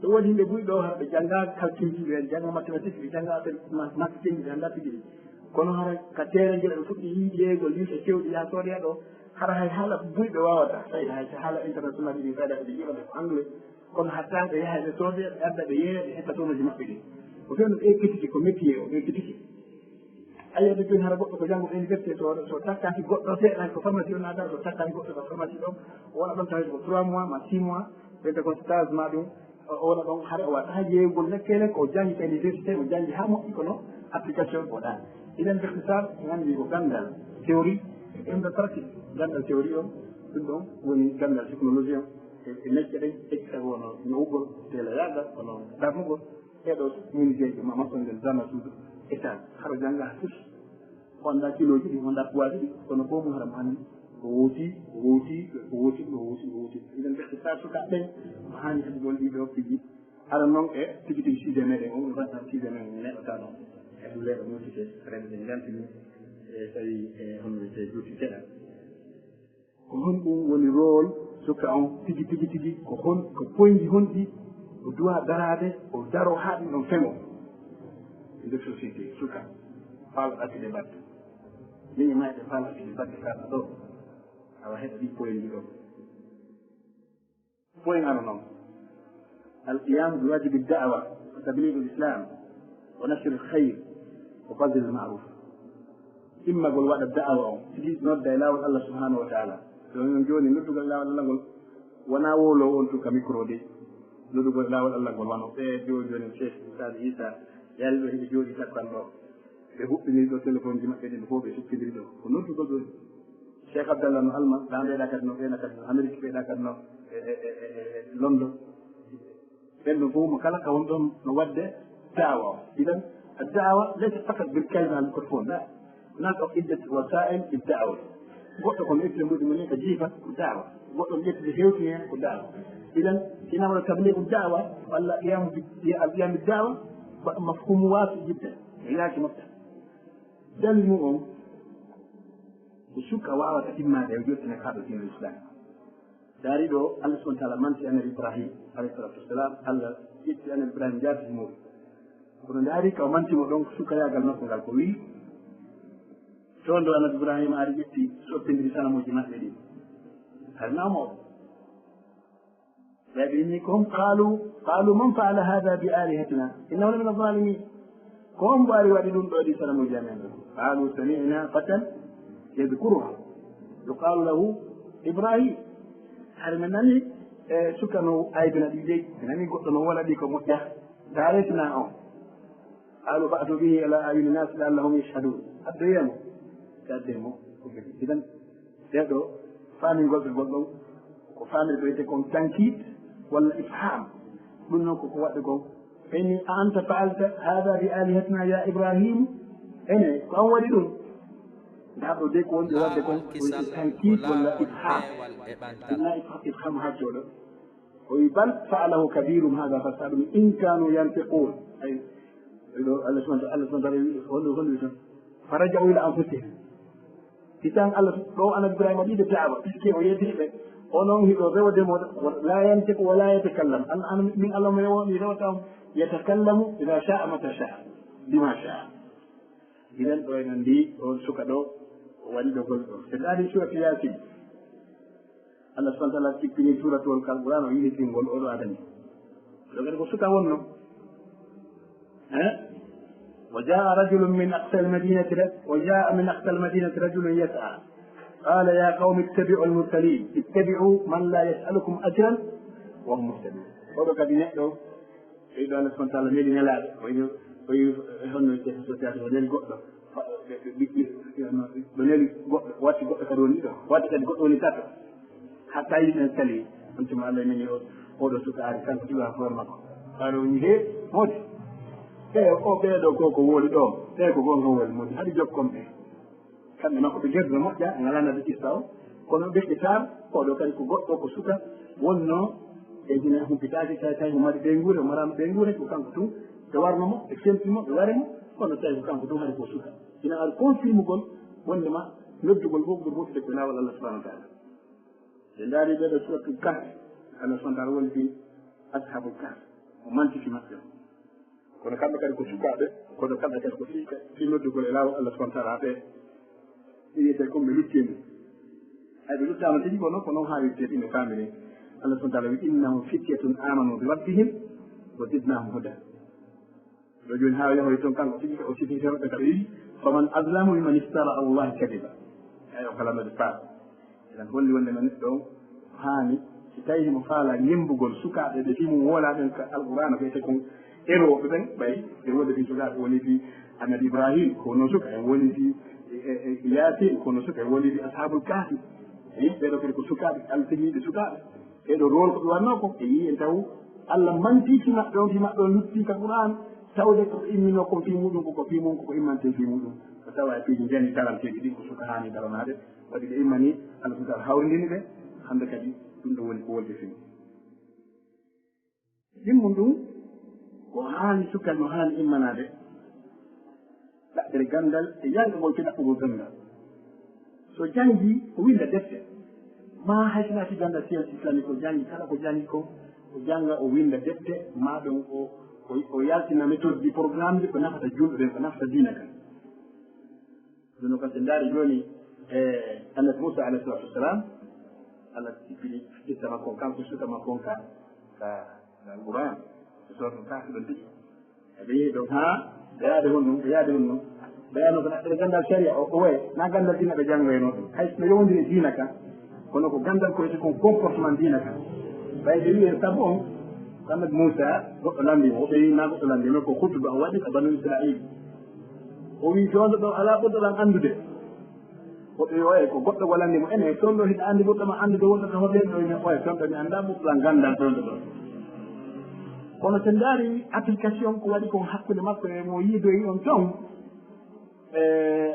Speaker 3: ɗo waɗi yimɓe ɓuuri ɗo ɓe jangga calcul ji ɓe jangga mathématique ɓe jangga marketing ɓe anda tigi kono hara ka tere ngel ɓe fuɗɗi yiyeegol yimɓe kewɗi ya soodoya ɗo hara hay haala ɓuuri ɓe wawata tawi hay haala international ɗi ɓeyɗa ɓe ƴiɓaɓe ko anglais kono hatta ɓe yaha ɓe soode ɓe adda ɓe yeeya ɓe hettatonoji maɓɓe ɗi ko fewno ɓe ekkitiki ko métier o ɓe ekkitiki ayiyade joni hara goɗɗo ko janngo université so takkaki goɗɗo seeɗa ko pharmacie o naata so takkaki goɗɗo ko pharmacie ɗon o wona ɗon tawi ko 3 mois ma 6 mois ɓeyde kon stage ma ɗum o wona ɗon hara o waɗa ha jeeyugol lekkele ko janggi ka université o janggi ha moƴƴi kono application waɗa iɗen ihtisar gandi ko gandal théorie e gandal pratique gandal théorie on ɗum ɗon woni gandal technologie on e necce ɗen ekkita wono ñowugol teela yaaga kono darnugol ɗeɗo minijeji ma maɓɓongel dama suudu état hara jangga ha tus wonda kiloji ɗi wonda poids ɗi kono fof mum haram anndi ko wooti iɗen ihtisar sukaɓe ɓen ko hani heɓugol ɗiɗo piji aɗa noon e tigi tigi sujet meɗen o ɗum watta sujet men neɗɗota ɗon e ɗum leeɗo motike remde jantini e tawi e hono wiyete juuti seɗa ko hon ɗum woni rôle suka on tigi ko poyndi honɗi o duwa darade o daro ha ɗum ɗon femo e nder société suka faala ɗattude batte mini ma ɗe faala ɗattude batte kaɗa ɗo awa heɗa ɗi poyndi ɗon poyen ano noon القيام بواجب الدعوة وتبليغ الإسلام ونشر الخير وبذل المعروف إما قل وعد الدعوة تجيز نودة إلى الله سبحانه وتعالى لأن جوني ندوغ الله والله وناولو أنتو كميكرو دي ندوغ الله والله ونو جوني الشيخ أستاذ عيسى يالبه هي جوني تكوان دو بهبني دو تلفون جمع كدين بفو بسكدري دو ونودوغ دو الشيخ عبد الله نعلم دعم بيدا كدنو بينا كدنو أمريكا بيدا كدنو لندن لأنه هو مكانك وانتم نودة دعوة إذن الدعوة ليست فقط بالكلمة على الميكروفون لا هناك عدة وسائل للدعوة وقتكم إسلام مدن منك جيفة ودعوة وقتكم يتلي هيوتية ودعوة إذن حينما تبليغ الدعوة ولا قيام بالدعوة مفهوم واسع جدا علاج مفتح ده المهم وشك واوة تتمى لوجودنا كهذا دين الإسلام dari ɗo Allah subhanahu wa ta'ala manti annabi Ibrahim alayhi salatu wassalam Allah ƴetti annabi Ibrahim jaati mo kono ndaari ka o mantimo ɗon suka yagal makko ngal ko wi toon ɗo annabi Ibrahima ari ƴetti soppindiri sanamuji maɓɓe ɗi harnamo ɓeɓini kom qalu man faala hada bi alihatina innahu la min adh-dhalimin ko on mbaari waɗi ɗum ɗo ɗi sanamuji amen ɗo qalu sami'na fatan yadhkuruha yuqalu lahu Ibrahim har men nani e suka no aybina ɗi leydi mi nani goɗɗo no wala ɗi ko moƴƴa daaretina on qalu fa'tu bihi ala ayuni nas la'allahum yashhadun addoyamo gaddemo idan ɗeɗo faamingol ɓe goɗɗon ko faamirɗo wiyete kon tankid walla ifham ɗum noon koko waɗde ko eni a anta faalta hada bi alihatina ya ibrahimu ene ko an waɗi ɗum ndaɗo de ko wonde wadde kon tankid walla ifham illa ifham ha jooɗo o wi bal faalahu kabirum hada fasaɗum in kanu yantiqun ay ɗo allah subhanahu taala honno wi tan faraja'u ila anfusihim hitan allah ɗo ana ibrahima ɗiɗo daaba puisque o yeddiɓe onon hiɗo rewdemo la yantiqu wala yatakallam an min allah mo rewo mi rewata yatakallamu ida sha'a mata sha'a bima sha'a iɗen ɗo enen ndi on suka ɗo waɗi ɗo gol ɗo so ɗaari surati yasin allah subahana taala cippini suratol kalqouran o yilitingol oɗo adani ɗo kadi ko suka wonno وجاء رجل من أقصى المدينة رجل يسعى قال يا قوم اتبعوا المرسلين اتبعوا من لا يسألكم أجرا وهم مهتدون وضع قد نحن إذا الله سبحانه وتعالى ميلي نلعب ويهنوا يتحسوتات ونالي قطة ونالي واتي قطة كدوني واتي قد قطة تاتو حتى ينسلي أنتم الله مني أوضو سكاري كان كتبها فورمكم قالوا نهي موت o ɓeeɗo ko woni ɗo ɓe ko gonga woni moƴƴi haɗi jokkom ɓe kamɓe makko ɓe gerɗe moƴƴa ngalanade issa o kono ɓeƴƴe tar oɗo kadi ko goɗɗo ko suka wonno e hina humpitaki tawi mo maɗi ɓeyguure o marano ɓeyguure ko kanko tun ɓe warnomo ɓe sentimo ɓe warimo kono tawi ko kanko tun haɗi ko suka hina ar confirmugol wondema noddugol fof ɓuri woftude ko lawol allah subahana wa taala ɓe daari ɓeɗo suratu kahfe allah subahana taala woni fi ashabul kahfe o mantiki maɓɓe kono kamɓe kadi ko sukaɓe kono kamɓe kadi ko fi noddugol e lawol allah subahana taala ɓe wiyete comme ɓe luttimi ay ɓe luttama tigi ko noon ko noon ha wittete ine famine allah subahana taala wi innahum fityatun amanu bi rabbihim wa zidnahum huda ɗo joni ha yahoy toon kanko tigi o sifiteroɓe kaɗa yiɗi faman aslamu liman iftara allahi kadiba ay o kalamade faa eɗen holli wonde no neɗɗo o haani si tawi mo faala ñembugol sukaɓe ɓe fimum wolaɓen ka alqurana wiyete kon eroɓe ɓen ɓay ɓe wonde fi sukaɓe woni fi annabi ibrahim kono suka en woni fi yasin kono suka en woni fi ashabul kahfi ɓeɗo kadi ko sukaɓe altehiɓe sukaɓe ɓeɗo rôle ko ɓe wanno ko e yi en taw allah mantiki maɓɓe on fi maɓɓe on lutti ka qouran tawde koko immino kon fi muɗum koko fi mum koko immante fi muɗum ko tawa piiji jani taranteɗi ɗi ko suka hani daranade waɗi ɓe immani allah subahana taala hawridini ɓe hande kadi ɗum ɗo woni ko wolde fin ɗimmum ɗum ko haani sukkal no haani immanade ɗaɓɓere gandal e yangagol ke ɗaɓɓugol gandal so jangi o winda defte ma haysinati gandal science islamique o jangi kala ko jangi ko o janga o winda defte ma ɗum o yaltina méthode du programme de ko nafata julɓe ɓen ko nafata diina kan jono kam se ndaari joni e annabi moussa alayhi salatu wassalam allah sippini ƴetta makko kanko suka makko ka alquran soto kaake ɗon tigi eɓe yehi ɗon ha ɓe yaade hon ɗum ɓe yaade hon ɗum ɓe yano ko ɗaɓɓere gandal sharia o waye na gandal dina ɓe jangoyno ɗum hayno yowdiri diina ka kono ko gandal ko wiyete kon comportement diina ka ɓayde wi en saabu on kamɓe moussa goɗɗo landimo o ɓeyi na goɗɗo landimo ko huttuɗo o waɗi ko banu israil o wi toonɗo ɗo ala ɓurɗoɗan andude woɓɓe oye ko goɗɗo ko landimo ene toon ɗo hiɗa andi ɓurɗoma andude wonɗo to hoɓen ɗo ine oye toon ɗo mi annda ɓurɗoɗan gandal toon ɗo ɗo kono so ndaari application ko waɗi kon hakkude makko e mo yiidoyi on toon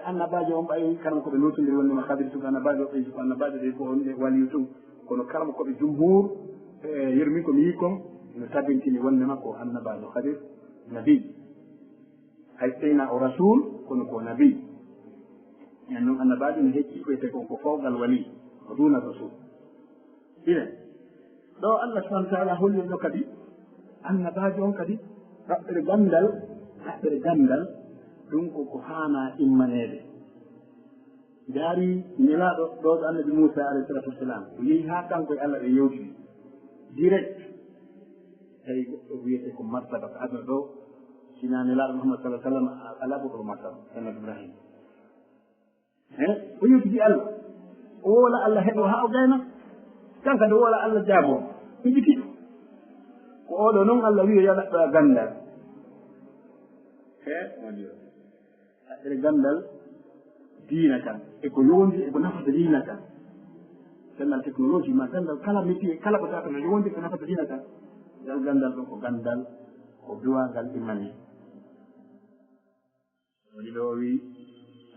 Speaker 3: annabajo on ɓayi karama koɓe notodiri wondema kabiri tug annabajo ɓe ko annabajo ɗe ko on ɗe waliyu tug kono karama koɓe jumhur yermin komi yi kon no tabintini wondema ko annabajo kadir nabi hay teyna o rasul kono ko nabi en noon annabajo no hecci koyete kon ko fawgal wali ko duna rasul ine ɗo allah subahana wa taala hollin ɗo kadi annabajo on kadi ɗaɓɓere gandal ɗum koko haana immanede jaari nelaɗo ɗo ɗo annabi moussa alayhi salatu wassalam o yeehi ha kanko e allah ɓe yewtiri direct tawi goɗɗo wiyete ko martaba ko aduna ɗo sina nelaɗo mouhammad sallah sallam ala ɓoɗo martaba annabi ibrahima o yewtidi allah o wola allah heɗo ha o gayna kanka de wola allah jaabo ijitiɗo ko oɗo noon allah wiyo yo ɗaɓɓa gandal ɗaɓɓere gandal diina kan eko yondi eko nafata diina kan gandal technologie ma gandal kala métier kala ko tata no yondi ko nafata diina kan ngal gandal ɗum ko gandal ko duwangal immane waɗi ɗo wi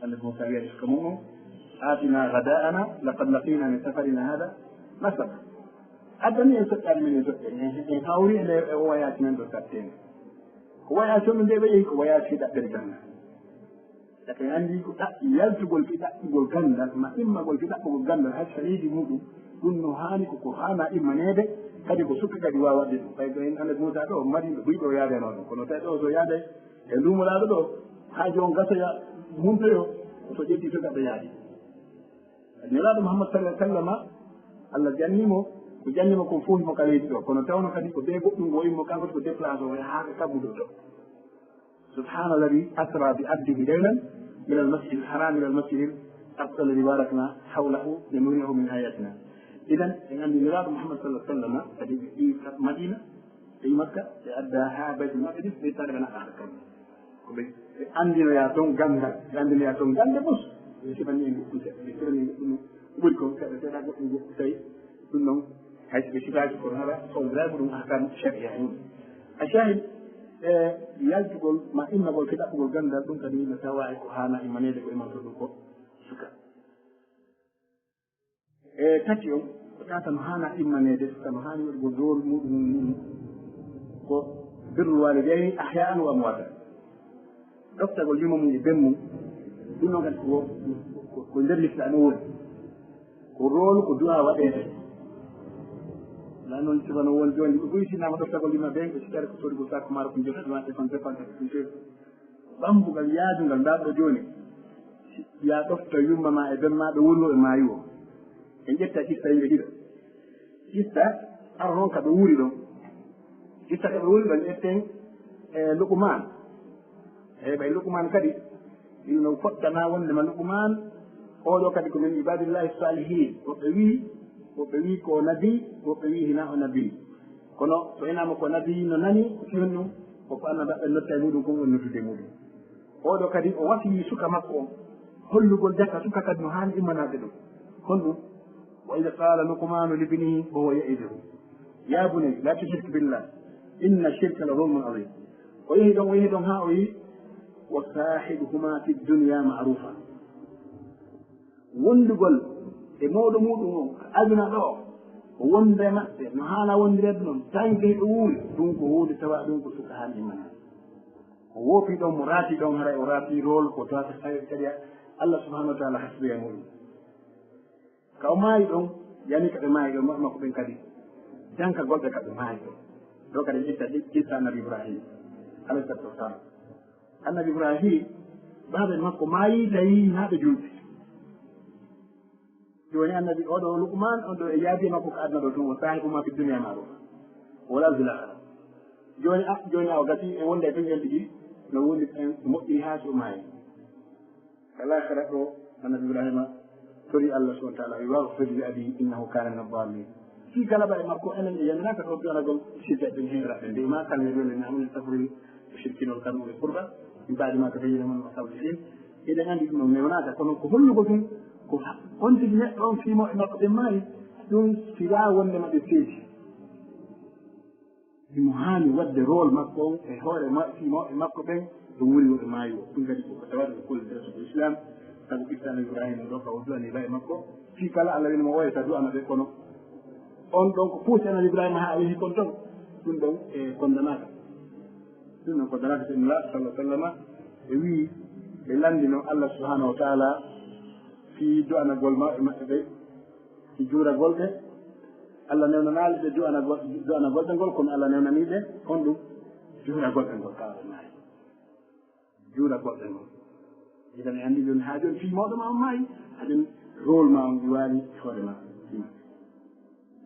Speaker 3: ande Moussa wiyani ko mum atina gada'ana laqad laqina min safarina hada nasab addani en soƴƴani min e soƴƴe en hawri e o wayaji men ɗo sattene ko wayaji on nde ɓe yehi ko wayaji ɗaɓɓere janna eke andi ko ɗaɓɓi yaltugol fi ɗaɓɓugol gandal ma immagol fi ɗaɓɓugol gandal hay saliidi muɗum ɗum no hani koko hana immanede kadi ko sukka kadi wawa waɗde ɗum ɓayɗo en ande Moussa ɗo mariɓe ɓuyɗo yaadeno ɗum kono tawi ɗo so yaade e lumolaɗo ɗo haaji on gasoya mumtoyo so ƴetti so gaɗɗo yaadi nelaɗo Mouhammad sallah sallama Allah jannimo ko jannimo kon fof himo ka leydi ɗo kono tawno kadi ko ɓe goɗɗum o yimmo kanko ko déplacé o yaaka kabbuɗo ɗo subhana alladi asra bi abdihi leylan min almasjid alharam ila almasjid الأقصى الذي باركنا حوله لنريه من آياتنا. إذن عند ميلاد محمد صلى الله عليه وسلم في مدينة في مكة أداها بيت المقدس في تاريخ آخر. عندنا يا تون جنة عندنا يا تون جنة بس يشوفني يشوفني بقولكم كذا كذا بقول شيء كلهم هاي بشكل كل هذا صدر بدون أحكام شرعية. الشاهد يجب ما إن بقول كذا بقول جنة تون كذي مساواة كهانة إيمانية كإيمان تدوكو suka tati on ko tatan hana immanede tan hani waɗugo dowol muɗum ni ko birrul walidayni ahya'an wa amwatan ɗoftagol lima mum e bemmum ɗum noon kadi ko nder l'islam woni ko rôle ko du'a waɗede la noon sibano won joni ɓe ɓoyi sinama ɗoftagol lima ɓen ɓe sikkare ko sorigo sakko maaro ko jottuma dépensé ɓambugal yaadungal ndaɗo joni ya ɗofta yummama e bemmaɓe woni e maayi o en ƴetta ƴista yimɓe ɗiɗo ƴista ara noon kaɓe wuuri ɗon ƴista kaɓe woni ɗon ƴetten e Luqman ɓay Luqman kadi ino foɗɗana wondema Luqman oɗo kadi ko min ibadillahi salihin woɓɓe wi ko nabi woɓɓe wi hina o nabi kono so inama ko nabi no nani fihen ɗum koko annabaɓe notta e muɗum kon woni nottude muɗum oɗo kadi o wasiyi suka makko o hollugol jakka suka kadi no hani immanade ɗum honɗum wa ida qala luqmanu libnihi wa huwa ya'iduhu ya bunay la tushrik billah inna shirka la zulmun azim o yehi ɗon ha o yi wa sahibuhuma fi dunya ma'rufa wondugol e mawɗo muɗum o aduna ɗo o wonde maɓɓe no haala wondirede noon tanke ɗo wuuri ɗum ko hunde tawa ɗum ko suka hani immanade o woofi ɗon mo raati ɗon haray o raati rôle ko tawata tawi kadi Allah subhanahu wa ta'ala hasbiya muɗum ka o maayi ɗon yani kaɓe maayi ɗon makko ɓen kadi janka goɗɗe kaɓe maayi ɗon ɗo kadi ƴetta annabi Ibrahim alayhi salatu wassalam annabi Ibrahim baaɓe makko maayi tawi naaɓe julɓe joni annabi oɗo Luqman on ɗo e yaadi makko ko adna ɗo tun o sahibuma fi dunia ma'rufa wala zilakara joni awa gasi e wonde e ɓen ɗiɗi no woni en moƴƴiri ha so maayi kalakara ɗo annabi Ibrahima tori Allah subhanahu wa ta'ala waghfir li abi innahu kana min ad-dallin fi kala bare makko enen e yanaka ɗo ɗonagol sirta ɗen heeraɓe nde ma kala yole namni tafri shirkinol kanu e qurba min baadi ma tabayyana man masawlin eɗen andi ɗum mais wonata kono ko hollugo ɗum ko hontigi neɗɗo on fimo e makko ɓe maayi ɗum sila wondema ɓe seedi imo hani wadde rôle makko on e hoore fimo e makko ɓen ɗo wuri woɓe maayi o ɗum kadi koko tawaɗo ko kolle resuko islam sabu ɓittano Ibrahima ɗo ka o du'ani la e makko fi kala Allah winimo woyata du'ana ɓe kono on ɗon ko puusi annabi Ibrahima ha a yehi kon ton ɗum ɗon e kondanaka ɗum ɗon kondanaka sinla sallah sallama ɓe wi ɓe landino Allah subhanahu wa ta'ala fi du'anagol maɓɓe ɓe fi juuragol ɓe Allah newnanaali ɓe du'anagol ɓe ngol kono Allah newnaniɓe on ɗum juuragol ɓe ngol kawaɓe maayi juuragol ɓe ngol idan e anndi joni haa joni fii mawɗo ma on maayi haɗen rôle ma on iwaani hoore ma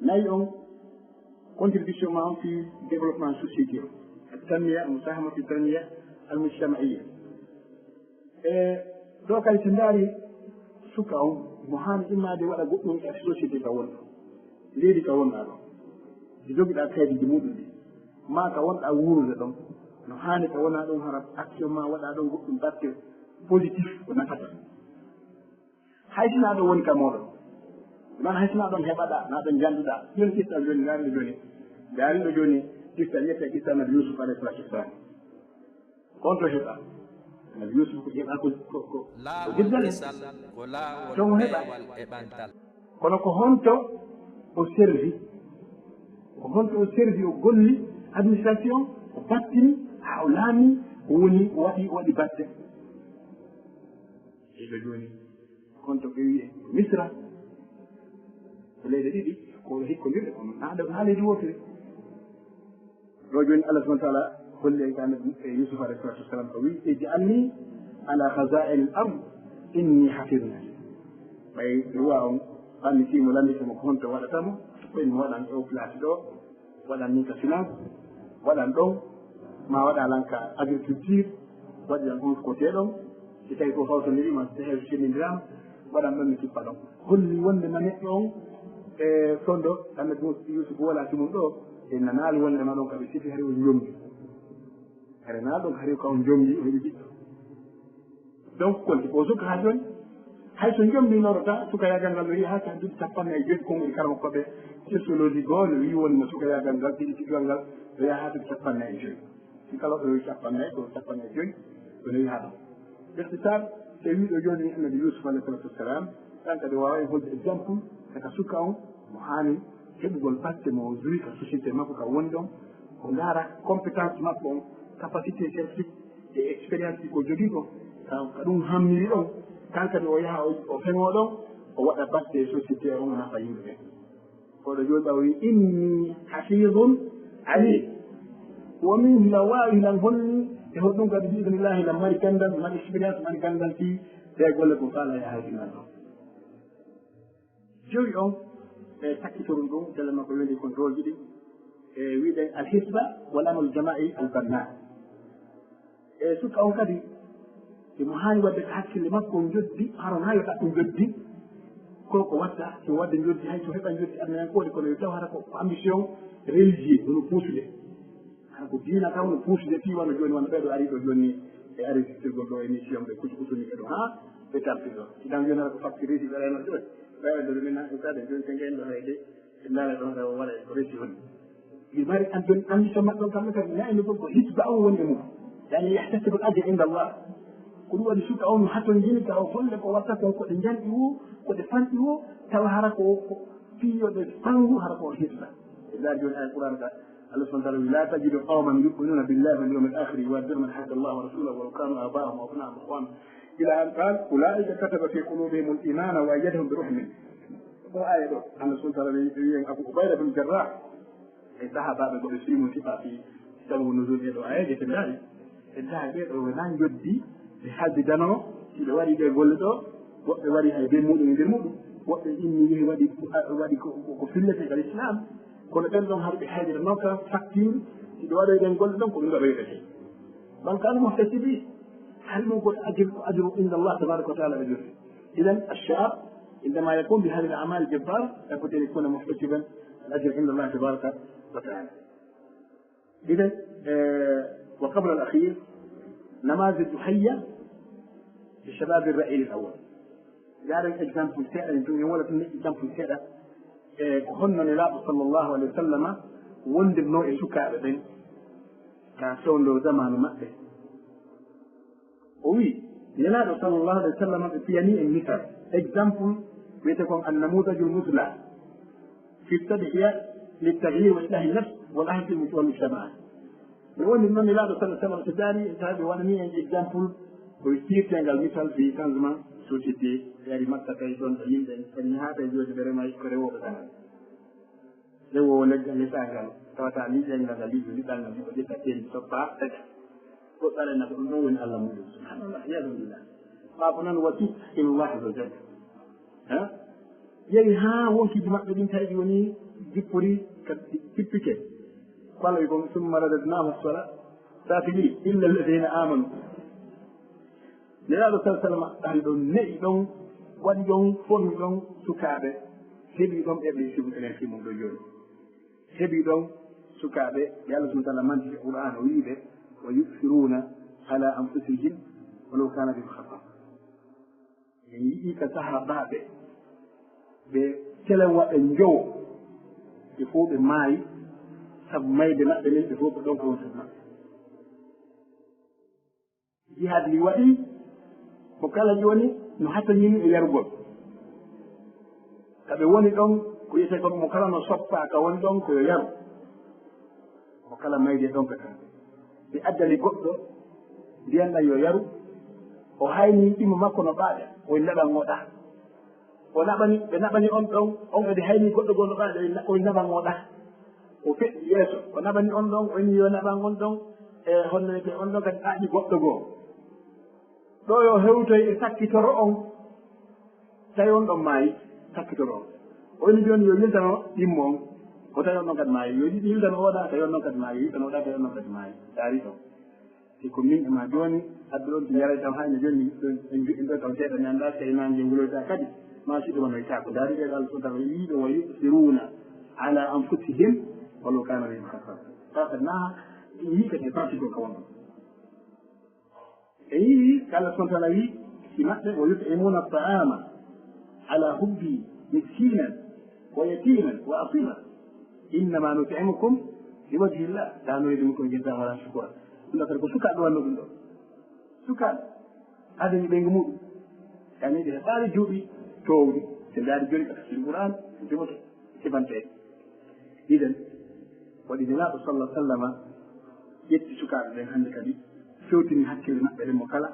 Speaker 3: nayi on contribution ma on fi développement société o التنمية المساهمة في التنمية المجتمعية ɗo kadi so ndaari suka on mo haani immade waɗa goɗɗum e société ka wonɗo leydi ka wonɗa ɗon ɗi jogiɗa kaydiɗi muɗum ɗi ma ka wonɗa wuurde ɗon no haani ka wona ɗon hara action ma waɗa ɗon goɗɗum batte positif ko nafata haysina ɗo woni ka moɗon noon haysina ɗon heɓaɗa na ɗon janduɗa joni ƴetta joni gaariɗo joni gaariɗo joni kissa wiyete kissa nabi yusuf alayhi salatu wassalam on to heɓa nabi yusuf ko heɓa ko jiddale tomo heɓa kono ko honto o servi ko honto o servi o golli administration o battini ha o laami o woni o waɗi batte eɓe joni honto ɓe wiye misra ko leyɗe ɗiɗi ko hikkodirɗe kono na leydi wotiri ɗo joni allah subahana taala holli ka nabi yusuf alayhi salatu wassalam o wi ij'alni ala khazain al ard inni hafidun ɓay ruwa on anni simo landitemo ko honto waɗatamo ɓen waɗan ɗo place ɗo waɗan ni ka finance waɗan ɗon ma waɗa lanka agriculture waɗiran on côté ɗon si tawi ko hawtondirima so heew sennindirama waɗan ɗon mi kippa ɗon holli wonde ma neɗɗo on e toon ɗo annabi yusuf wala timum ɗo e nanaali wondema ɗon kaɓe sifi hari o jomdi hare naa ɗon hari ka on jomdi o heɓi ɓiɗɗo donc konti ko suka ha joni hay so jomdinoro ta suka yagal ngal no wi ha tan duuɓi 50 konngol kala makkoɓe sociologie goo no wi wonno suka yagal ngal ɗiɗi tigal ngal no yaha ha duuɓi 50 si kala ɗo wi 50 ko 50 ɗo wi ha ɗon ɓesɗitar so wiɗo joni annabi yusuf alayhi salatu wassalam ɗan kadi wawa e holde exemple eka suka on mo hani heɓugol batte mo joui ka société makko ka woni ɗon o ndaara compétence makko on capacité scientifique et expérience ɗi ko jogui ko ka ɗum hammiri ɗon kan kadi o yaha o feŋo ɗon o waɗa batte société on nafa yimɓe ɓen oɗo joni ɓa wi inni hafidun ali womin hila wawi hilan holni e hoɗɗum kadi biidnillahi hilan mari gandal mari expérience mari gandal fi ɓe golle ko faala e haydinan ɗon joyi on e takkitorum ɗum tele makko wendi contrôle ji ɗi e wiɗen alhisba wal amal jama'i albanna e suka on kadi imo hani wadde ko hakkille makko joddi haron ha yo ɗaɗɗum joddi ko watta so wadde joddi hay so heɓa joddi armenankoɗe kono yo taw hata ko ambition religieux hono puusude hata ko diina taw no puusude fi wano joni wano ɓeɗo ari ɗo joni e ari siftirgol ɗo émission ɓe kusuni ɓe ɗo ha ɓe tarti ɗo sidan joni hata ko facture ji ɓe reno ɗo ɓeɗo ɗo min kade joni so ngeen ɗo hayde ɓe ndaala ɗon ɗo waɗa ko resi honi ɗi mari joni ambition maɓɓe on kamɓe kadi nayno fof ko hisba on woni e mum yani yahtasibu l ajre inda allah ko ɗum waɗi suka on haton jini ka o golle ko watta kon koɗe janɗi wo koɗe fanɗi wo tawa hara ko fiyoɗe fangu hara ko hisba e dar joni aya qouran ka allah subahana taala wi la tajidu qawman yuminuna billahi wal yawmi l akhiri yuwaddiruna man hada allah wa rasulahu walau kanu aba'ahum wa abna'ahum ikhwan ila an qal ulaika kataba fi qulubihim al imana wa ayyadahum bi ruh min ɗo aya ɗo allah subahana taala wiyen abu ubayda bin jarrah e sahabaɓe koɓe simum sifa fi sababu nusul ɗe ɗo ayaje ɓe ndaari e daa ɓeɗo wona joddi ɓe haddidano siɓe waɗi ɓe golle ɗo woɓɓe waɗi hay be muɗum e nder muɗum woɓɓe inni yehi waɗi ko fillete kal islam kono ɓen ɗon haɗo ɓe hayditanoka facture siɓe waɗoy ɗen golle ɗon ko ɗum gaɓoyɗete donc an muhtasibi hal ɗum ko ajru inda allah tabaraka wa taala ɓe joti idan alchar عندما يكون بهذه الاعمال الجباره لابد ان يكون محتسبا الاجر عند الله تبارك وتعالى. اذا وقبل الاخير نماذج حيه لشباب الرأي الاول. يعني اكزامبل سيئه انتم ولا اكزامبل سيئه كنا نلعب صلى الله عليه وسلم وند نوع سكا بين كان سون له زمان مكه. وي نلعب صلى الله عليه وسلم في يعني المثال اكزامبل بيتكم النموذج المثلى في التضحية للتغيير وإصلاح النفس والأهل والمجتمع. نقول إنه نلعب صلى الله عليه وسلم تداري هذا وانا مين اكزامبل ويصير تنقل مثال في كنزمان سوسيتي يعني مكة تيجون تجين فنها تيجون تبرم أي كريوه بتاعنا. لو ولد لسانه تواتع ليجي نقل ليجي لسانه يقول لك تين سبعة تجا. قلت لنا نقول الله مولى سبحان الله يا رب الله. قابلنا وتوب إلى الله عز وجل. ها؟ يعني ها وكي بمقدمين تاجي وني ديبوري كتبكي. قالوا يقول ثم رددناه الصلاة سافلين إلا الذين آمنوا. نلالو صلى الله عليه وسلم أهلون نئدون وديون فورميدون سكابة هبيدون إبلي شبه إليه من دجون هبيدون سكابة يالله سبحانه وتعالى من في القرآن ويبه ويؤثرون على أنفسهم ولو كان بهم خطأ يعني كتها بابه بكلمة إنجو يفوق الماء sabu mayde maɓɓe nen ɓe fof ko ɗon ko wontat maɓɓe jihad ndi waɗi ko kala joni no hattañini e yarugol kaɓe woni ɗon ko wiyete kon mo kala no soppa ka woni ɗon koyo yaru mo kala mayde ɗon ka tan ɓe addani goɗɗo mbiyanɗa yo yaru o hayni ɗimo makko no ɓaaɗa o naɓan oɗa o naɓani ɓe naɓani on ɗon on ede hayni goɗɗo goo no ɓaaɗa o naɓan oɗa o feƴƴi yeeso o naɓani on ɗon o inni yo naɓan on ɗon e honnete on ɗon kadi ɗaaƴi goɗɗo goo ɗo yo hewtoy e sakkitoro on tawi on ɗon maayi sakkitoro on o inni joni yo yiltano ɗimmo on ko tawi on ɗon kadi maayi yo yiɗi yiltano oɗa tawi on ɗon kadi maayi yiltano oɗa tawi on ɗon kadi maayi daari ɗon si ko min ema joni addu ɗon ti yaray taw hayno joni en joɗɗin ɗo taw seeɗa mi annda seynaji wuloyta kadi ma siɗuma no taako daari ɗe Allah subhanahu wa ta'ala yiiɓe wa yusiruna ala anfusihim walaw kana bihim khasasa tawata na yiikete pratique ko wonɗon e yii Allah subhanahu wa ta'ala wi si maɓɓe wa yutimuna ta'ama ala hubbi miskinan wa yatiman wa asila innama nutimukum liwajhi llah la nuridu minkum jazaan wala shukura ɗum kadi ko sukaɓe wanno ɗum ɗo sukaɓe adani ɓeygu muɗum yani ɗe ɓaari juuɓi towɗi so ndaari joni ka tafsir qouran jogoto sifanteɗe iɗen waɗi nelaɗo sallah sallama ƴetti sukaɓe ɓen hannde kadi fewtini hakkille maɓɓe ɗen mo kala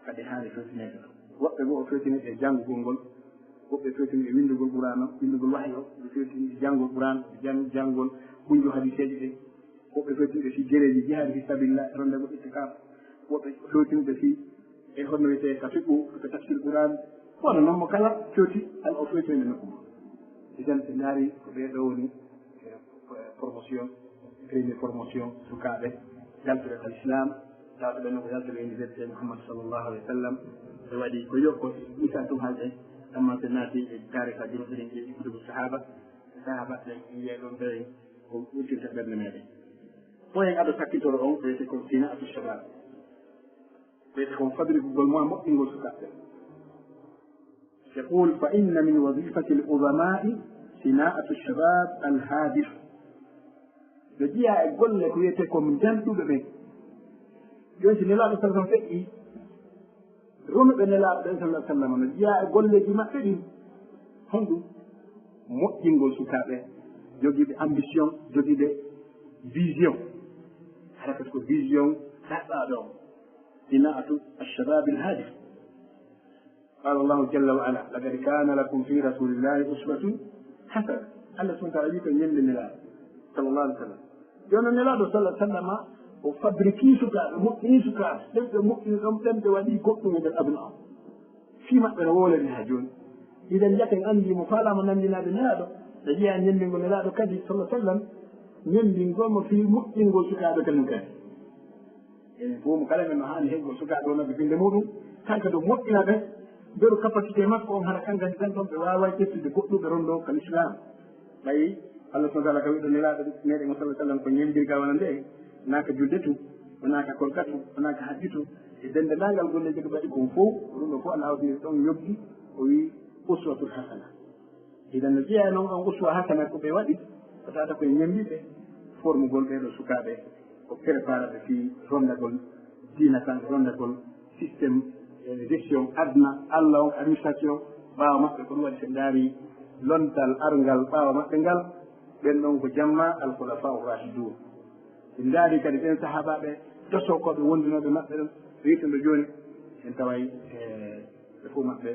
Speaker 3: kadi haani fewtinede ɗo woɓɓe goo o fewtini e janngugol ngol woɓɓe fewtini e windugol qouran o windugol wahi o ɓe fewtini e janngol qouran janngol hunjo hadiseji ɗe woɓɓe fewtiniɓe fi gereji jihaade fi sabilillah ronde go ittikaf woɓɓe fewtiniɓe fi e honno wiyete ka fiɓɓu ko tafsir qouran wono noon mo kala fewti ala o fewtinide nokku mo iden ɓe ndaari ko ɓeeɗo woni promotion premier promotion sukaaɓe yaltude al islam tawata ɓenne ko yaltude université mouhammad sallllahu alayhi wa sallam ɓe waɗi ko yokko isa tum halɗe tamma so naati e gaare ka juro ɗiɗen ƴeeɗi kutubu sahaba ɗen yiye ɗon ɓe ko ɓurtirta ɓernde meɗen fo hen aɗa sakkitoro on ko wiyete ko sina atu shabab wiyete kon fabrikugol moa moƴƴingol sukaɓe يقول فإن من وظيفة العظماء صناعة الشباب الهادف لجيها يقول لك ويتكم من جنب بمن جوش نلا صلى الله عليه وسلم رمى بنلا صلى الله عليه وسلم لجيها يقول لك ما تدين هندو moƴƴingol sukaɓe jogiiɓe ambition jogiiɓe vision hara kadi ko vision ɗaɗɗaɗo o sina'atu alshababi alhadif قال الله جل وعلا لقد كان لكم في رسول الله أسوة حسنة الله سبحانه وتعالى يقول يمن النلال صلى الله عليه وسلم جون النلال صلى الله عليه وسلم وفبركي سكاء مؤمنين سكاء تبدأ مؤمن أمتن دوالي قطن من الأبناء فيما أقول لها جون إذا جاءت عندي مفالة من عندنا بالنلال لجي أن يمن النلال كذي صلى الله عليه وسلم يمن قوم في مؤمن سكاء بكنوكا يعني هو مكلم أنه هاني هيك سكاء دونا بفين دمودو كان كدو مؤمن به beru capacité makko on hara kanga tan ɗon ɓe wawa ƴettude goɗɗuɓe ronɗo kal islam ɓayi allah subahana taala ka wiɗo nelaɗo meɗen o sallah sallam ko ñemdirga wona nde wonaka julde tu wonaka kolkatu wonaka hajji tu e dendendagal golleji ɗo waɗi kon fof ɗum ɗo fof allah hawtinir ɗon yobbi o wi uswatul hasana idan no jeeya noon on uswa hasana ko ɓe waɗi ko tawata koye ñembiɓe formugol ɓeɗo sukaɓe ko prépara ɓe fi rondagol diina tan rondagol systéme gestion adna allah on administration ɓaawa maɓɓe ko ɗum waɗi so ndaari lontal arngal ɓaawa maɓɓe ngal ɓen ɗon ko jamma alkhulafa u rachidun ɓe ndaari kadi ɓen sahabaɓe dosokoɓe wondinoɓe maɓɓe ɗon wirtuɓe jooni en taway ɓe fof maɓɓe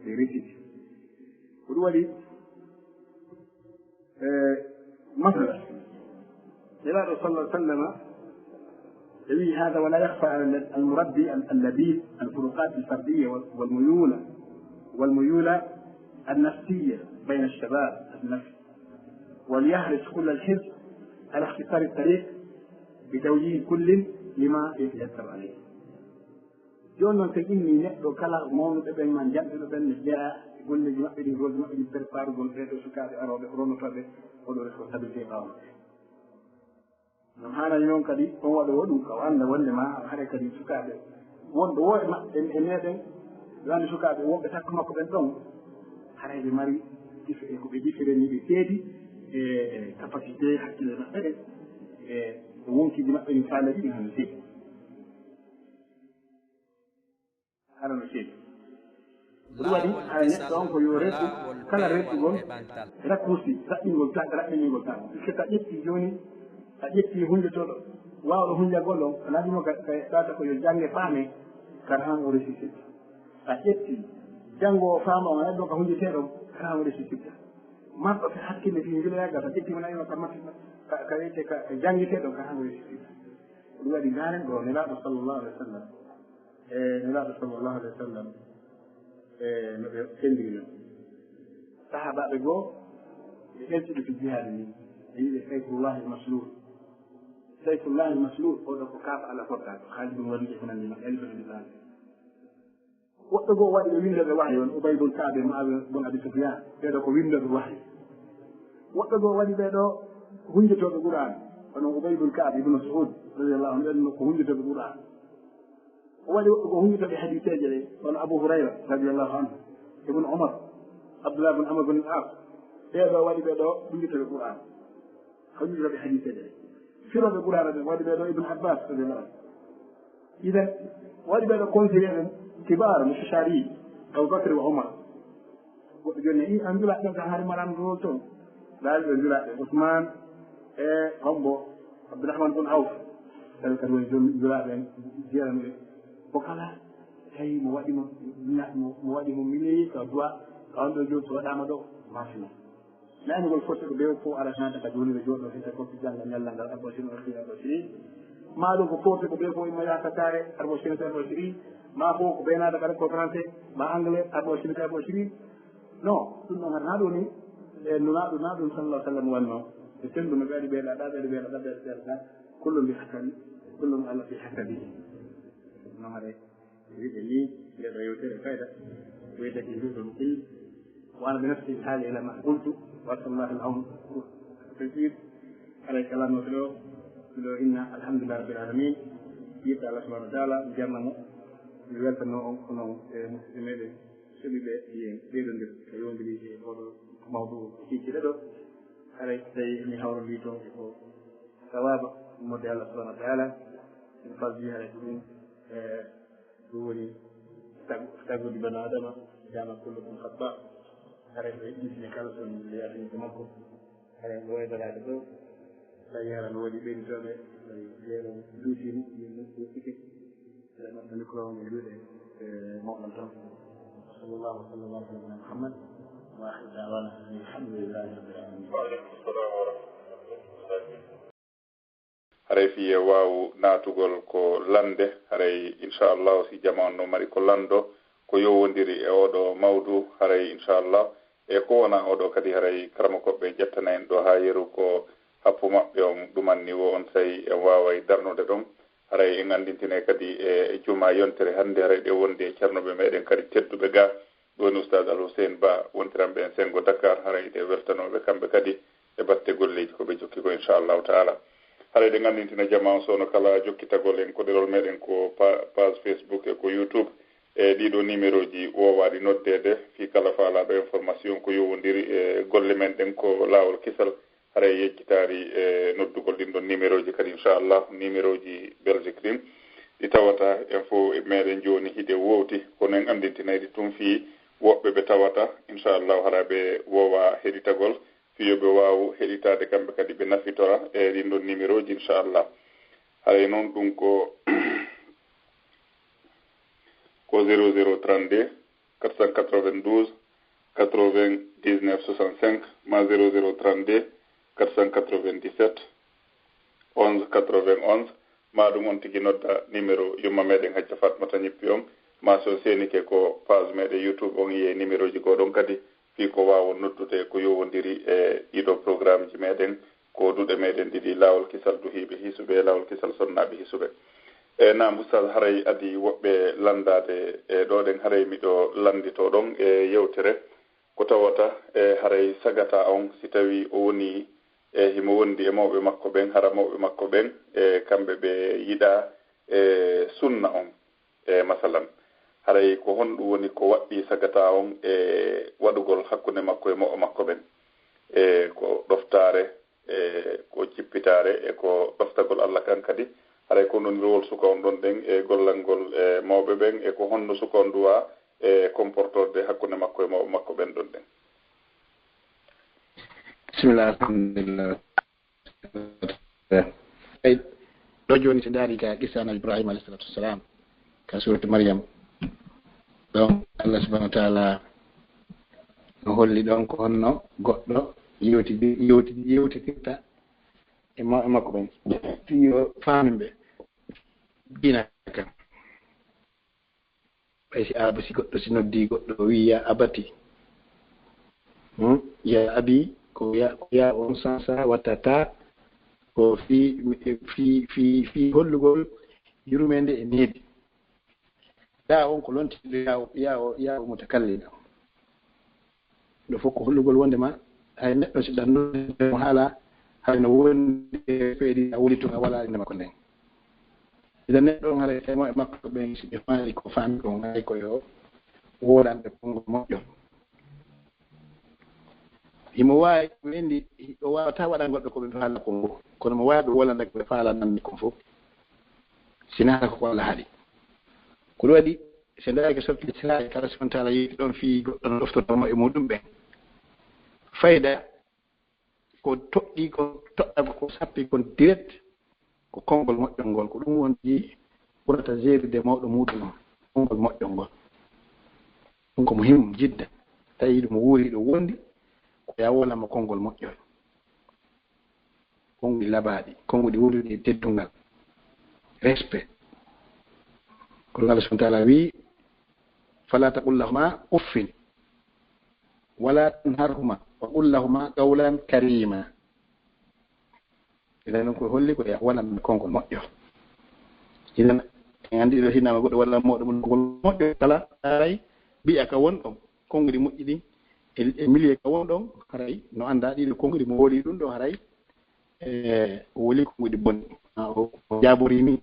Speaker 3: ɓe resiti ko ɗum waɗi masala nelaɗo sallah sallama يبي هذا ولا يخفى على المربي اللبيب الفروقات الفردية والميول النفسية بين الشباب النفسي وليحرص كل الحرص على اختصار الطريق بتوجيه كل لما يتيسر عليه. جون تجيني نقدو كلا مون تبين من جنب تبين جاء يقول لي ما بدي يقول ما بدي برفار يقول بيتو سكاري أروح رونو فبي ودور responsabilité قام. hana noon kadi on waɗa waɗum ka wanda wonde ma haɗa kadi sukaɓe wonɓe woɓe maɓɓe e meɗen wande sukaɓe wonɓe takko makko ɓen ɗon harayɓe mari koɓe jifireni ɓe seedi e capacité hakkille maɓɓe ɗe e wonkiji maɓɓe ɗi faala ɗiɗi hano seeɗi harano seeɗi ɗum waɗi ha neɗɗo on ko yo reeɓu kala reeɓugol rakkusi raɓɓingol tan raɓɓiningol tan puisque so a ƴetti joni a ƴetti hundeteɗo wawɗo hunjagol on ana ɗimo ɗata ko yo jangge faame kara han o resisita a ƴetti janngo o faama on aɗa ɗo ko hundeteɗo kara han o resisita marɗo fe hakkille fi giloyaga so ƴetti mon ayino ka wiyete ka jangguiteɗo ka han o resisita ɗum waɗi garen ɗo nelaɗo sallllahu alih wa sallam nelaɗo sallllahu alih wa sallam no ɓe fendino sahabaɓe goo ɓe ɓeltiɗo fi jihaade ni ɓe yiɓe sayfullahi maslul sayfullahi maslul oɗo ko kaafa allah fortaɗo haali ɗum waɗi ko nandi ma elfene ɗisaade woɗɗo goo waɗi ɓe windoɓe wahyi on ubaydul kaaɓe maaɓe bon abi soufiane ɓeeɗo ko windoɓe wahyi woɗɗo goo waɗi ɓeeɗo hunjitoɓe qur'an onon ubaydul kaaɓe ibnu mas'ud radiallahu anhu ɓeɗo ko hunjitoɓe qur'an o waɗi woɗɗo ko hunjitoɓe hadiseje ɗe on abou hurayra radiallahu anhu ibnu omar abdoullah bne amar bne as ɓeeɗo waɗi ɓeeɗo hunjitoɓe qur'an hunjitoɓe hadiseje ɗe firoɓe qur'an ɓe waɗi ɓeeɗo ibnu abbas radiallahu anhu iden waɗi ɓeeɗo conseillé ɓe kibar mustashari aboubacry wa omar goɗɗo joni i an julaɗ ɗen ka haari maɗan rol toon laawi ɓe julaɗe ousmane e hombo abdourahmane bne awf tawi kadi woni joni julaɓe jeeranɓe ko kala tawi mo waɗimo mo waɗimo millier ka droit ka on ɗo joni so waɗama ɗo mafino naanigol fotte ko ɓeew fof ala nanta ka joni ɓe jooɗo hete fof jangga ñallal ngal arbo sino arbo siri ma ɗum ko fotte ko ɓeew fof immo yaha tare arbo sino arbo siri ma fof ko ɓeynade kadi ko français ma anglais arbo sino arbo siri non ɗum ɗon hata ɗo ni e nunaɗo na ɗum sallah sallam wanno e tendu no ɓeeɗo ɓeeɗaɗa ɓeeɗo ɓeeɗaɗa ɓeeɗo ɓeeɗaɗa kullu mbi hakkadi kullum allah fi hakkadi noon haɗe wiɓe ni ndeɗo yewtere fayda wiyetake juɗɗum il wana ɓe nafti haali ila ma qultu wasallahu lawn tasir alay kalamnoto ɗo ɗo inna alhamdulillah rabbil alamin yiɗɗo allah subahana wa taala mi jarnamo mi weltanno on kono e musidɓe meɗen soɓiɓe yen ɓeydodir e yowdiri e oɗo mawdu hicciɗe ɗo haray tawi mi hawro mbi toon ko sawaba ummorde allah subahana wa taala mi faldi haray ko ɗum ɗum woni taggude bano adama jama kullukum hatta haray ɓe ɗisne kala son yaɗinko makko haray ko waydarade ɗo tawi hara no waɗi ɓeyditoɓe jeero duusini yimɓe ɗiki maɗɗo micro mo juuɗe mawɗon toon sallllahu wa sallam ala nabina mouhammad wa ahir dawana alhamdulillahi rabbil alamin
Speaker 2: waaleykum salam wa rahmatullahi haray fiye waaw naatugol ko lande haray inchallah si jamanu mari ko lando ko yowodiri e oɗo mawdu haray inchallah e ko wona oɗo kadi haray karama koɓɓe ƴettana en ɗo ha yeru ko happu maɓɓe on ɗumanni wo on tawi en wawa darnude ɗon haray en andintine kadi e juma yontere hannde haray ɗe wonde e ceernoɓe meɗen kadi tedduɓe ga ɗoni oustad al hussein ba wontiranɓe en sengo dakar haray ɗe weltanoɓe kamɓe kadi e batte golleji koɓe jokki ko inchallahu taala haray ɗe gandintina jama on sowno kala jokkitagol en ko ɗerol meɗen ko page facebook e ko youtube e ɗiɗo numéro ji wowaɗi noddede fi kala faalaɗo information ko yowodiri e golle men ɗen ko lawol kisal haray yejjitari e noddugol ɗin ɗon numéro ji kadi inchallah numéro ji belgique ɗin ɗi tawata en fo e meɗen joni hiide wowti kono en andintinayɗi tum fi woɓɓe ɓe tawata inchallah hara ɓe wowa heɗitagol fiyoɓe waw heɗitade kamɓe kadi ɓe nafitora e ɗin ɗon numéro ji inchallah haray noon ɗum ko ko 0032 492 99 65 ma 0032 497 11 91 ma ɗum on tigui nodda numéro yumma meɗen hacca fatmata ñippi on ma so senike ko page meɗen youtube on yiye numéro ji goɗon kadi fi ko wawa noddude ko yowodiri e ɗiɗo programme ji meɗen ko duɗe meɗen ɗiɗi lawol kisal duhiɓe hisuɓe e lawol kisal sonnaɓe hisuɓe e nam oustad haray adi woɓɓe landade e ɗoɗen haray miɗo landito ɗon e yewtere ko tawata e haray sagata on si tawi o woni e himo wondi e mawɓe makko ɓen hara mawɓe makko ɓen e kamɓe ɓe yiɗa e sunna on e masalan haray ko honɗum woni ko waɗɗi sagata on e waɗugol hakkude makko e mawɓe makko ɓen e ko ɗoftare e ko cippitare e ko ɗoftagol Allah kan kadi haray ko ɗon rewol suka on ɗon ɗen e gollangol e mawɓe ɓen e ko honno suka on duwa e comportorde hakkunde makko e mawɓe makko ɓen ɗon ɗen.
Speaker 3: Bismillah, alhamdulillah. Ɗo joni so daari ka qissa nabi Ibrahima alayhi salatu wassalam ka suratu Maryam ɗon Allah subhanahu wa ta'ala no holli ɗon ko honno goɗɗo yewtitirta e makko ɓen yo faami ɓe dina kam ɓay si goɗɗo si noddi goɗɗo wi ya abati ya abi ko ya on sansa wattata ko fi hollugol yurmende e needi da on ko lontiɗo ya o mutakallina ɗo fof ko hollugol wondema hay neɗɗo si ɗanno haala hayno wondi feeɗi a woli tun a wala inde makko nden idan neɗɗo on haara temo e makko ɓen si ɓe faami ko faami ɗon hay koyo woɗanɓe konngol moƴƴo himo waawi wendi o wawata waɗangoɓe koɓe haala kongo kono mo waawi ɓe wolanda koɓe faalananni kon fof sina hara koko Allah haaɗi ko ɗum waɗi so ndaari ko softi sirae kala subhanahu wa ta'ala yeeɗi ɗon fii goɗɗo no ɗoftotomo e muɗum ɓen fayda ko toɗɗi ko toɗɗa ko sappi kon direct ko konngol moƴƴol ngol ko ɗum wonji ɓurata géride mawɗo muɗum on konngol moƴƴol ngol ɗum ko muhim jidda tawi ɗum wuuri ɗo wondi ko ya wolama konngol moƴƴol konngol labaɗi konngol ɗi wuuriɗi teddungal respect ko Allah subhanahu wa ta'ala wi fala taqul lahuma uffin wala tanharhuma wa qul lahuma qawlan karima idan ko holli ko ya wolama konngol moƴƴol idan andi ɗo hinama goɗɗo walla moɗo mum konngol moƴƴol kala aray mbiya ka won ɗon konngol moƴƴi ɗin e milier ka won ɗon haray no anda ɗiɗo konngol mo woli ɗum ɗo haray o woli konngol bonni o jabori ni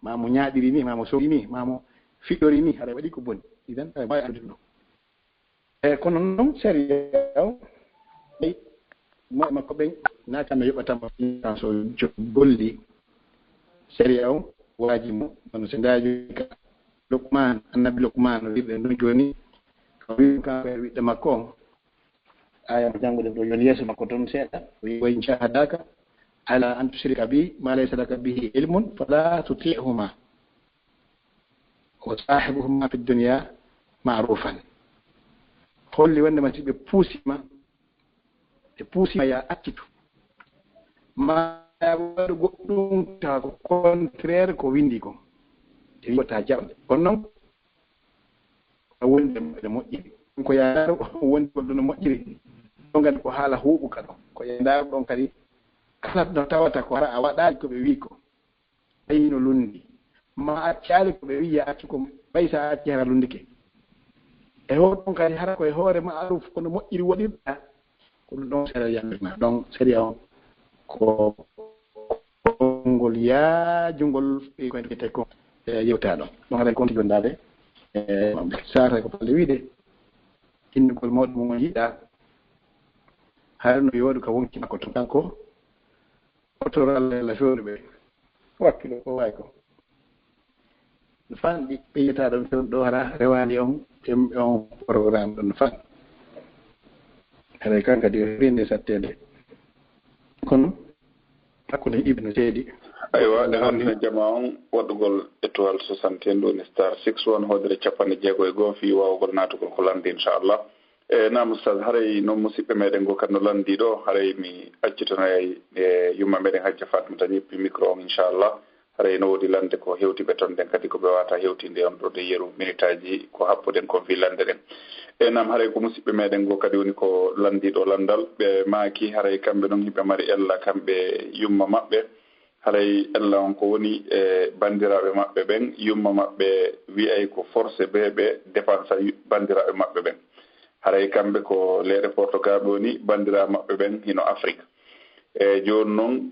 Speaker 3: mamo ñaaɗiri ni mamo sori ni mamo fiɗɗori ni haɗa waɗi ko boni idan aɗa mbawi andude ɗum kono noon séria o ɓay moƴe makko ɓen natanno yoɓatamo so golli séria o waaji mo kono so ndaji ka Luqman annabi Luqman wiɓe ɗum joni ko wi kanko e ɓiɗɗo makko on aya mo janngude ɗo joni yeeso makko toon seeɗa wi wa in jahadaka ala an tushrika bi ma laysa laka bihi ilmun fala tuti'huma wa sahibuhuma fi dunya ma'rufan holli wondema si ɓe puusima ya accitu ma waɗu goɗɗum tawa ko contraire ko windi ko e wiyota jaɓde kono noon wondi ɗe moƴƴiri ko yaaro wondi goɗɗo no moƴƴiri ɗon kadi ko haala huuɓu ka ɗon ko yendaaro ɗon kadi kala no tawata ko hara a waɗaali ko ɓe wii ko ɓayi no lundi ma accaali ko ɓe wii ya accu ko ɓay sa acci hara lundike e ho ɗon kadi hara koye hoore ma aruf kono moƴƴiri woɗirɗa ko ɗum ɗon séria yammirma donc séria on ko ngol yaajungol koye wiyete ko yewtaa ɗon ɗon haɗen konti jondaade sara ko palle wiide innugol mawɗo mum yiɗa har no yooɗu ka wonki makko to kanko otoro Allah la fewnu ɓe wakkilo ko wawi ko no fanɗi ɓe yiyata ɗon fewn ɗo hara rewani on programme ɗon no fan haɗa kanka di rinde sattede kono hakkude hiɗiɓe no seeɗi
Speaker 2: aywa ɗe hannde jama on waɗugol étoile 61 ɗo ni star 61 hoodere capanɗe jeego e goho fi wawgol natugol ko landi inchallah nam oustad haray noon musidɓe meɗen go kadi no landi ɗo haray mi accitanoy e yumma meɗen hajja Fatmata ñippi micro on inchallah haray no woodi lande ko hewtiɓe toon ɗen kadi koɓe wata hewtinde on ɗo de yeru minute aji ko happuden kon fi lande ɗen nam haray ko musidɓe meɗen go kadi woni ko landiɗo landal ɓe maaki haray kamɓe noon hiɓe mari ella kamɓe yumma maɓɓe haray ella on ko woni e bandiraɓe maɓɓe ɓen yumma maɓɓe wiyay ko forcé ɓe dépensa bandiraɓe maɓɓe ɓen haray kamɓe ko leere Portugal ɗo ni bandiraɓe maɓɓe ɓen hino Afrique e joni noon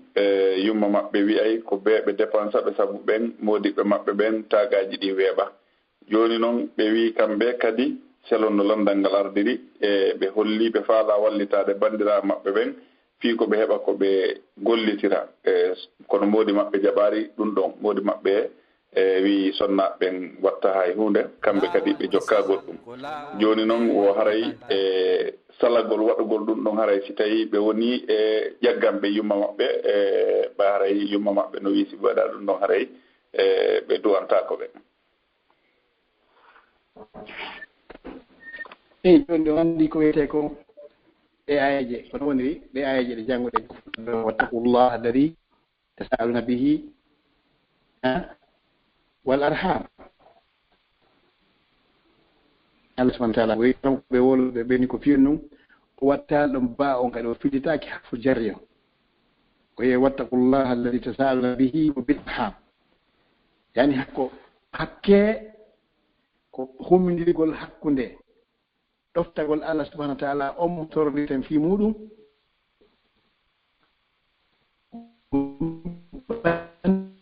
Speaker 2: yumma maɓɓe wiyay ko ɓe dépensa ɓe saabu ɓen modiɓɓe maɓɓe ɓen tagaji ɗi weeɓa joni noon ɓe wi kamɓe kadi selonno landal ngal ardiri e ɓe holli ɓe faala wallitade bandiraɓe maɓɓe ɓen fii ko ɓe heɓa ko ɓe gollitira kono modi maɓɓe jaɓari ɗum ɗon modi maɓɓe wi sonnaɓe ɓen watta hay hunde kamɓe kadi ɓe jokkagol ɗum joni noon o haray salagol waɗugol ɗum ɗon haray si tawi ɓe woni ƴaggamɓe yumma maɓɓe ɓe haray yumma maɓɓe no wiisi ɓe waɗa ɗum ɗon haray ɓe duwantako ɓe
Speaker 3: eyi ɗon ɗo anndi ko wiyete ko ɗe ayaje kono woniri ɗe ayaje ɗe jannguɗe wattaqullaha alladi tasaaluna bihi wal arham Allah subahana taala wi ɓe woluɓe ɓeni ko fiyon num o wattaɗo ba on kadi o fillitaki harfu jarri o ko ye wattaqullaha alladi tasaaluna bihi wa bil arham yani hakko hakke ko hummindirgol hakkunde ɗoftagol Allah subahana taala on torniten fi muɗum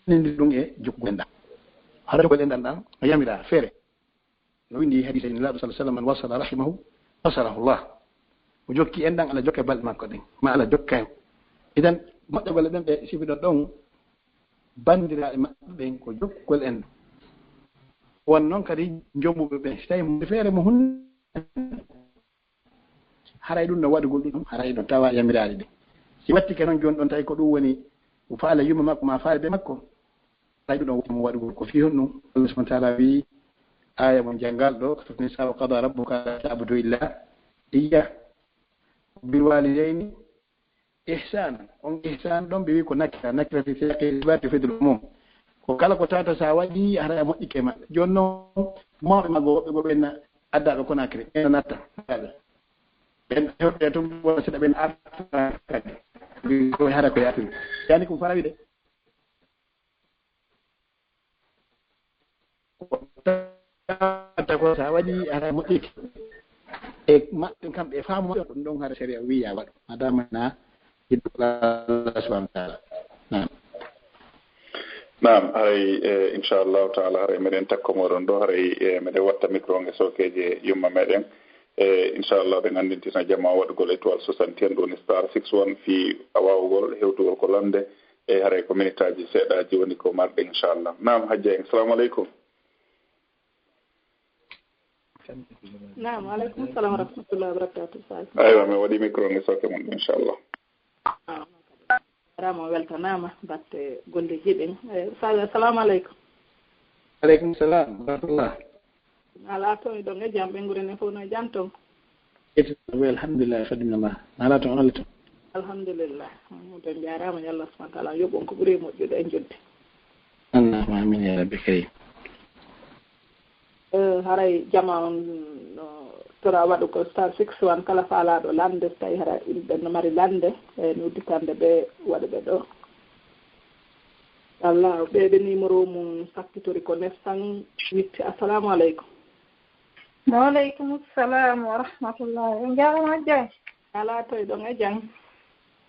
Speaker 3: ɓanndi ɗum e jokkugol enɗam haɗa jokkugol enɗam ɗam o yamira feere no windi hadis ni laaɗo sah sallam man wasala rahimahu wasalahu llah o jokki enɗam ala jokke balɗe makko ɗen ma ala jokka idan moƴƴogole ɗen ɓe sibiɗo ɗon bandiraɓe maɓɓe ɓen ko jokkugol enɗam won noon kadi jommuɓe ɓen so tawi mo feere mo hunde haray ɗum no waɗugol ɗum haray ɗon tawa yamirade ɗe si wattike noon joni ɗon tawi ko ɗum woni o faala yumma makko ma faala ɓe makko tawi ɗum ɗon mo waɗugol ko fi hon ɗum Allah subahana taala wi aya mo janngal ɗo totni sa wa qada rabbuka ta'budu illa iya bil walidayni ihsana on ihsan ɗon ɓe wi ko nakira fi siyaqi isbati fidul umum ko kala ko tawata sa waɗi hara moƴƴike maɓɓe joni noon mawɓe maggo woɓɓe go ɓenna addaɓe Conakry ɓena natta ɓen hewɓe tum wona seeɗa ɓen arta kadi ko hara ko yatiri yani ko fawi de tawata ko sa waɗi hara moƴƴike e maɓɓe kamɓe e faamu maɓɓe ɗum ɗon hara séria wiya waɗo madama na hiddo Allah subahana taala
Speaker 2: naam haray inchallahu taala haray meɗen takkomoɗon ɗo haray meɗen watta micro nge sokeje yumma meɗen inchallah ɓe gandintina jamma waɗugol étoile 61 ɗo ni star 61 fi wawugol hewtugol ko lande e haray ko minute aji seeɗaji woni ko marɗe inchallah naam hajja en assalamu aleykum
Speaker 4: naam aleykum salam wa rahmatullahi wa barakatuh
Speaker 2: aywa mi waɗi micro nge soke mon inchallah
Speaker 4: ramo weltanama batte golleji ɗen assalamu aleykum
Speaker 3: aleykum salam wa rahmatullah
Speaker 4: ala toon ɗon e jam ɓe nguren e fof no jam toon
Speaker 3: wi alhamdulillah fadinallah ala toon ala toon
Speaker 4: alhamdulillah ɗon jarama yo Allah subahana taala yoɓon ko ɓuuri moƴƴude e jodde
Speaker 3: allahuma amin ya rabbi karim
Speaker 4: haray jama on tora waɗu ko star 61 kala faalaɗo lande so tawi hara ɓe no mari lande e nodditande ɓe waɗa ɓe ɗo Allah ɓeɓe numéro mum sakkitori ko 908 assalamu aleykum
Speaker 5: waaleykum salam wa rahmatullah en jarama Dieng
Speaker 4: ala toye ɗon e jang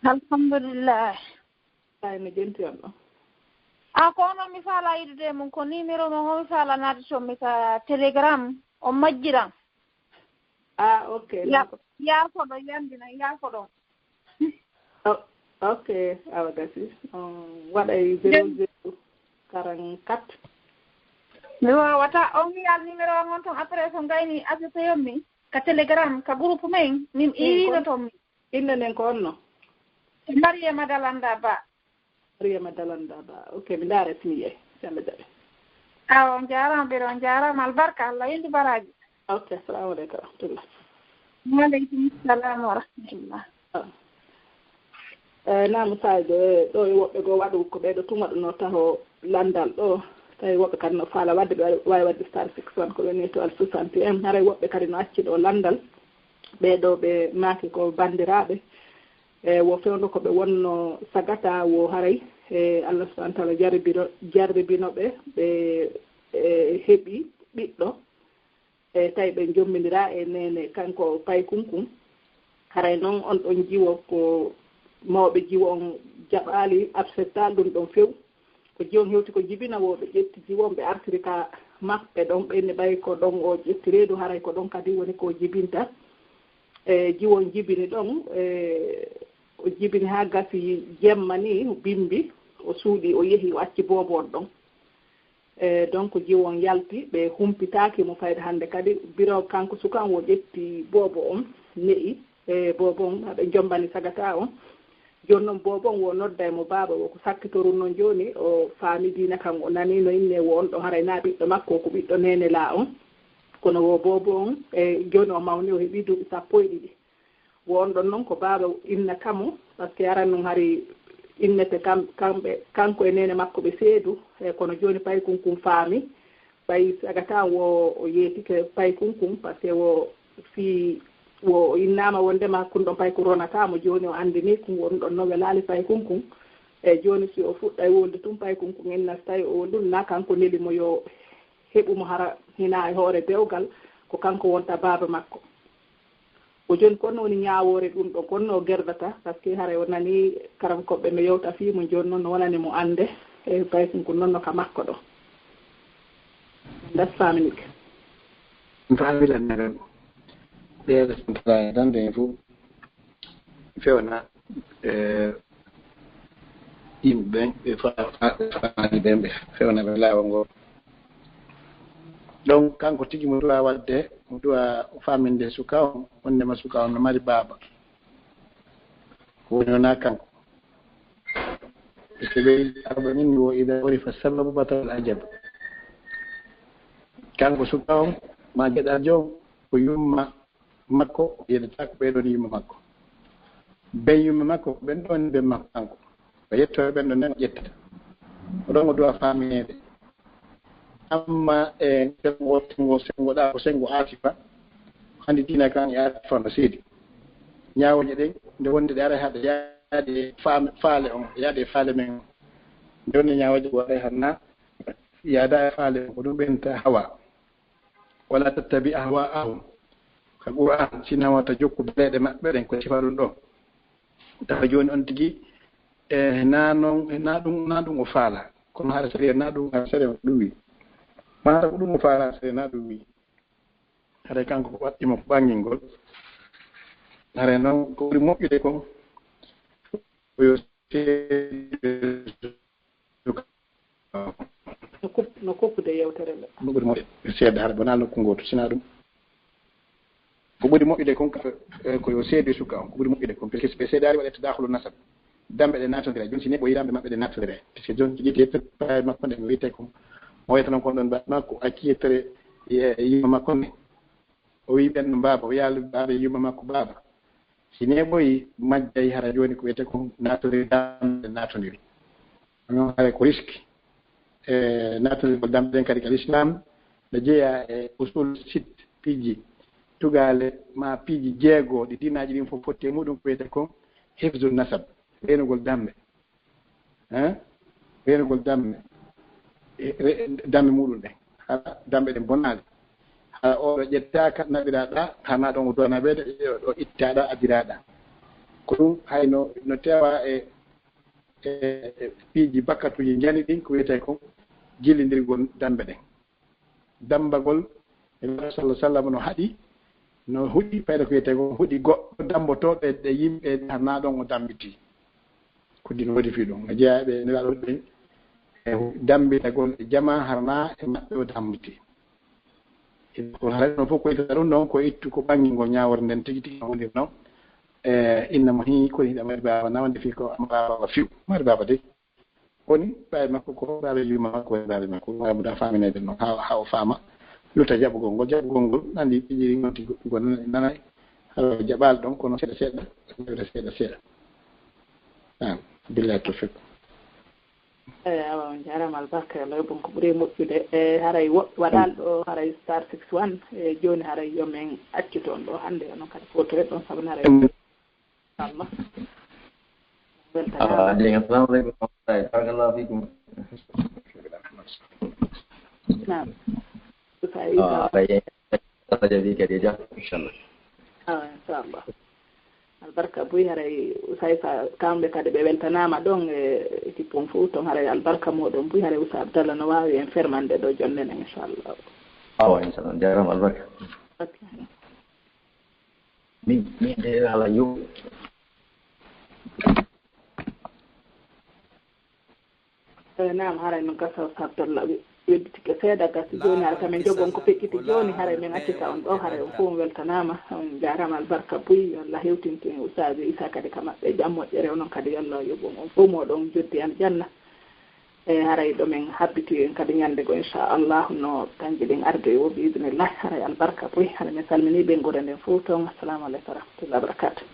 Speaker 5: alhamdulillah
Speaker 4: ay mi jenti on ɗon
Speaker 5: ko noon mi faala yidude mum ko numéro mo homi faala naade toon mi ka télégramme o majjiran
Speaker 4: ok
Speaker 5: yaafo ɗo yandina yaafo ɗon
Speaker 4: ok awa gasi waɗay 00 44
Speaker 5: mi wawata on wiyal numéro o on toon après so gayni ajoute yommi ka télégramme ka groupe men min iwino toon min
Speaker 4: inde nden ko onno
Speaker 5: Mariama Dalanda Ba
Speaker 4: Mariama Dalanda Ba ok mi ndaare siye salla jaɓe
Speaker 5: on jarama ɓeɗo on jarama albarka Allah yindi baraji
Speaker 4: ok assalamu aleykum wa rahmatullah
Speaker 5: waaleykum salam wa rahmatullah
Speaker 4: namu Sadio ɗo e woɓɓe goo waɗu ko ɓeɗo tuma ɗuno taho landal ɗo tawi woɓɓe kadi no faala wadde ɓe wawi wadde star 61 ko woni étoile 61 haray woɓɓe kadi no acci ɗo landal ɓeɗo ɓe maaki ko bandiraɓe e wo fewndo ko ɓe wonno sagata wo haray e Allah subahana taala jarribinoɓe ɓe heeɓi ɓiɗɗo e tawi ɓe jommidira e nene kanko pay kunkum haray noon on ɗon jiwo ko mawɓe jiwo on jaɓali absettal ɗum ɗon few ko jiwon hewti ko jibina woɓe ƴetti jiwon ɓe artiri ka maɓɓe ɗon ɓenne ɓay ko ɗon o ƴetti reedu haray ko ɗon kadi woni ko jibinta jiwon jibini ɗon o jibini ha gasi jemma ni bimbi o suuɗi o yeehi o acci boobon ɗon donc jiwon yalti ɓe humpitaki mo fayde hannde kadi biro kanko sukan o ƴetti boobo on ne'i boobo on haɓe jombani sagata on joni noon boobon wo nodda e mo baaba o ko sakkitorun noon joni o faamidina kan o nani no inne wo on ɗo haray na ɓiɗɗo makko ko ɓiɗɗo nene la on kono wo boobo on joni o mawni o heeɓi duuɓi 12 wo on ɗon noon ko baaba inna kamo par ce que aran noon hari innete kamɓe kanko e nene makko ɓe seedu kono joni pay kunkum faami ɓay sagata wo o yeetike pay kunkum par ce que wo fi wo innama wondema kun ɗon pay ko ronatamo joni o andini kum won ɗon no welali pay kunkum joni si o fuɗɗa e wolde tum pay kunkum en nastay o wolɗumna kanko nelimo yo heɓumo hara hina e hoore dewgal ko kanko wonta baaba makko o joni kono woni ñawore ɗum ɗo konno gerdata par ce que haara o nani karam koɓɓe no yewta fimo joni noon no wonani mo ande e pay kunkum noon no ka makko ɗo das faminike
Speaker 3: faamilannaɗon ɗeɗo sontara tan ɓe fof fewna yimɓe ɓe faani ɓen ɓe fewna ɓe laawol ngol donc kanko tigi mo duwa wadde mo duwa faminde suka on wondema suka on no mari baaba ko woni wona kanko puisque ɓe arɓe min wo ida wori fa sababu batal ajab kanko suka on ma geɗal jom ko yumma makko yedata ko ɓeɗon yumma makko ben yumma makko ko ɓen ɗon ben makko kanko o yettoɓe ɓen ɗo nen ƴettata oɗon o duwa faminede amma e sengo sengoɗa ko sengo asifa hannde dina kan yaatifa no seedi ñawoje ɗen nde wonde ɗe ara haɗa yaade faale on yaade faale men nde wonde ñawoje ko waɗa hanna yaada e faale on ko ɗum ɓenta hawa wala tattabi ahwa ahum ka qur'an sinawata jokku beleɗe maɓɓe ɗen ko sifa ɗum ɗo tawa joni on tigui na ɗum o faala kono haɗa saɗi na ɗum haɗa saɗi ɗum wi mata ko ɗum o faala saɗi na ɗum wi haɗa kanko ko waɗɗimo ko ɓangel ngol hare noon ko ɓuri moƴƴude ko yo
Speaker 4: no koppude yewtere nde
Speaker 3: no ɓuri moƴƴude seedde haɗa bona nokku ngoto sina ɗum ko ɓuri moƴƴude kon ko yo seedi suka on ko ɓuri moƴƴude kon parce que ɓe seedari waɗete dahulu nasab damɓe ɗe natodira joni si neɗɗo yiramɓe maɓɓe ɗe natodira par ce que joni jiɗi yettere paye makko nde mi wiyete ko mo wiyata noon kon ɗon mba makko acci yettere yimma makko nde o wi ɓen no baaba o yaalu baaba yimma makko baaba si ne ɓoyi majjayi hara joni ko wiyete ko natodiri damɓe natodiri non hara ko risque natodirgol damɓe ɗen kadi ka l'islam ne jeeya e usul sit piiji tugale ma piiji jeego ɗi dinaji ɗin fof fotti e muɗum ko wiyete ko hifzul nasab renugol damɓe renugol damɓe muɗum ɗen haa damɓe ɗen bonaɗe haa oɗo ƴettaka naɓiraɗa hana ɗon o duwa naɓede ɗo ittaɗa adiraɗa ko ɗum hayno no tewa e piiji bakkatuji jani ɗin ko wiyete ko jillidirgol damɓe ɗen dambagol e sallah sallam no haɗi no huɗi fayda ko wiyete ko huɗi goɗɗo dambotoɓe ɗe yimɓe hana ɗon o dambiti kuddi no waɗi fi ɗum a jeeyaɓe nelaɗo ɗen e dambitagol e jama harna e maɓɓe o dambiti ko harano fof ko ittata ɗum noon ko ittu ko ɓangel ngol ñawore nden tigi tigi no wondir noon innamo hi koni hiɗa mari baba nawande fi ko baba fiw mari baba de woni ɓawi makko ko baba yuma makko woni baba makko wamuda faminede noon ha o faama lutta jaɓugol ngol andi pijiri gonti go nanay haɗa jaɓal ɗon kono seeɗa seeɗa billahi tawfiq
Speaker 4: awa on jarama albarka Allah bon ko ɓuuri moƴƴude haray woɓɓe waɗal ɗo haray star 61 joni haray yomen acci toon ɗo hannde onon kadi fotore ɗon sabu haray Allah
Speaker 6: assalamu aleykum barakallahu fikum
Speaker 4: nam
Speaker 6: rajabi kadi ja inchallah
Speaker 4: inchallah albarka buy haray usaysa kamɓe kadi ɓe weltanama ɗon e kippon fo ton haray albarka moɗon buy haray usa abdallah no wawi en fermande ɗo jonnene inchallah
Speaker 6: awa inchallah jarama albarka min de ala yo
Speaker 4: nam haray no gasa usa abdallah wedditike seeɗa gasi joni hara kamin jogon ko feƴƴiti joni haray min accita on ɗo haray on fof on weltanama on jarama albarka buy Allah hewtintin usaji isa kadi ka maɓɓe jam moƴƴere onon kadi yallah yoɓon on fof moɗon joddi an janna e haray ɗomin habbiti en kadi ñandego inchallah no kanji ɗin arde o bi idnillah haray albarka buy haray min salmini ɓe guure nden fof toon assalamu aleykum wa rahmatullah wa barakatuh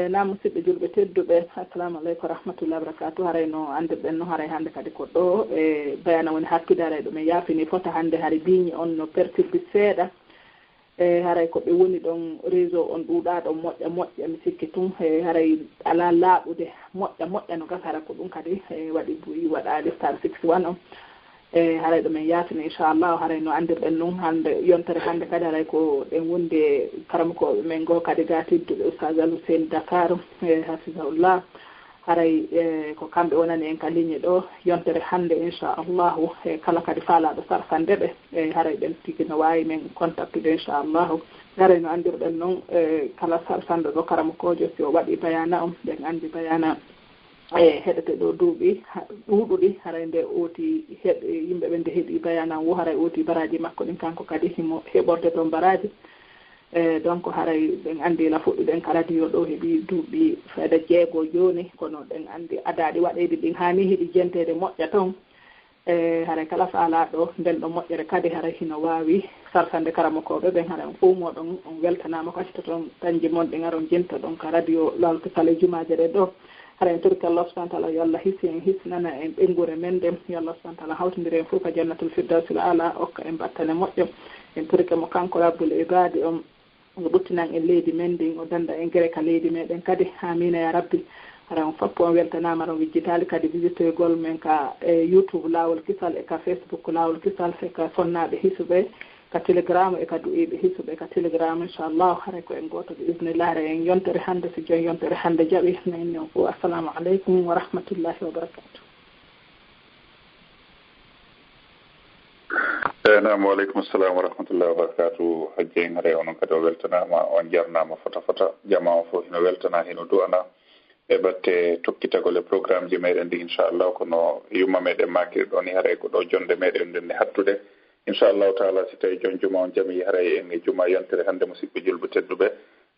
Speaker 4: na musidɓe julɓe tedduɓe assalamu aleykum wa rahmatullah wa barakatuh haray no andirɗen no haray hannde kadi ko ɗo e bayana woni hakkude haray ɗo min yaafini fota hannde haray biñi on no pertirde seeɗa e haray ko ɓe woni ɗon réseau on ɗuuɗa ɗon moƴƴa mi sikki tun e haray ala laaɓude moƴƴa no gasa hara ko ɗum kadi e waɗi buyi waɗali star 61 on e haray ɗo min yaafini inchallah haray no andirɗen noon hannde yontere hannde kadi haray ko ɗen wonde karamokoɓe men goo kadi gatidduɓe oustage Aluseni Dakar e hafisahullah haray ko kamɓe wonani en ka ligne ɗo yontere hannde inchallahu e kala kadi faalaɗo sarfande ɓe e haray ɓen tigi no wawi men contactude inchallahu haray no andirɗen noon kala sarfande ɗo karamokojo si o waɗi bayana on ɓen andi bayana e heɗete ɗo duuɓi ɗuuɗuɗi haray nde ooti yimɓe ɓe nde heeɗi bayanan wo haray ooti baraji makko ɗin kanko kadi himo heɓorde toon baraji e donc haray ɓen andila fuɗɗuɗen ka radio ɗo heeɓi duuɓi feeɗa jeego joni kono ɗen andi adaɗi waɗeɗi ɗin hani heeɗi jentede moƴƴa toon e haray kala faalaɗo nden ɗo moƴƴere kadi haray hino wawi sarfande karamokoɓe ɓen haray on fof moɗon on weltanama ko accita toon dañji mon ɗin aron jenta ɗon ka radio lawke sale jumaje ɗe ɗo haɗa en torki Allah subhanahu wa ta'ala yo Allah hisi en hisnana en ɓengure men ɗen yo Allah subhanahu wa ta'ala hawtodiri en fof ka jannatul firdawsil ala okka en battane moƴƴo en torki mo kanko rabbul ibadi on o ɓuttinan en leydi men ɗin o danda en gere ka leydi meɗen kadi amina ya rabbi haɗa on fappo on weltanama aɗon wijjitali kadi visitoygol men ka YouTube lawol kisal e ka Facebook lawol kisal e ka fonnaɓe hisuɓe ka telegram e ka du'iɓe hisuɓe ka telegram inchallah haray ko en goto bi isnillah haray en yontere hannde so joni yontere hannde jaaɓi nayni on fof assalamu aleykum wa rahmatullahi wa barakatuh
Speaker 2: nam waaleykum assalam wa rahmatullahi wa barakatuh hajji en haray onon kadi o weltanama on jarnama fota jama o fof hino weltana hino du'ana e batte tokkitagol e programme ji meɗen ndi inchallah kono yumma meɗen makiri ɗo ni haray ko ɗo jonde meɗen ndenne hattude inchallahu taala si tawi jon juma on jami haray en e juma yontere hannde musidɓe julɓe tedduɓe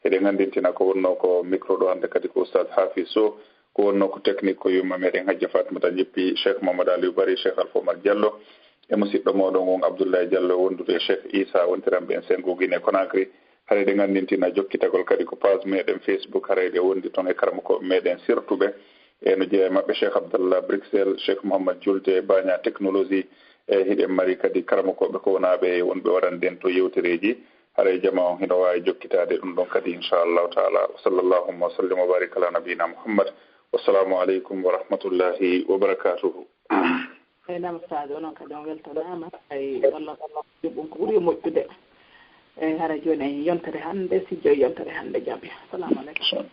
Speaker 2: eɗen anndintina ko wonno ko micro ɗo hannde kadi ko oustade Hafiz Sow ko wonno ko technique ko yumma meɗen hajja Fatimata jippi cheikh Mamadou Aliou Bari cheikh Alpha Omar Diallo e musidɗo moɗon on Abdoulaye Diallo wondude e cheikh Issa wontiranɓe en Sengo Guinée Conakry haray ɗen anndintina jokkitagol kadi ko page meɗen Facebook haray ɗe wondi toon e karamokoɓe meɗen sirtuɓe e no jeeya maɓɓe cheikh Abdallah Bruxelles cheikh Mouhammad Julde Bagna technologie e hiɗen mari kadi karamokoɓe ko wonaɓe wonɓe waɗanden to yewtereji haray jama on hino wawi jokkitade ɗum ɗon kadi inchallahu taala wa salllahumma wa sallim wa barik ala nabiyina Muhammad wassalamu aleykum wa rahmatullahi wa barakatuhu
Speaker 4: nam sadio onon kadi on weltanama ay wallah joɓum ko ɓuuri moƴƴude e haray joni en yontere hannde si joyi yontere hannde jaaɓi assalamu aleykum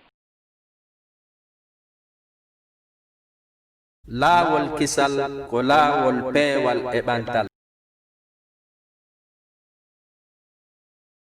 Speaker 1: laawol kisal ko laawol peewal e ɓantal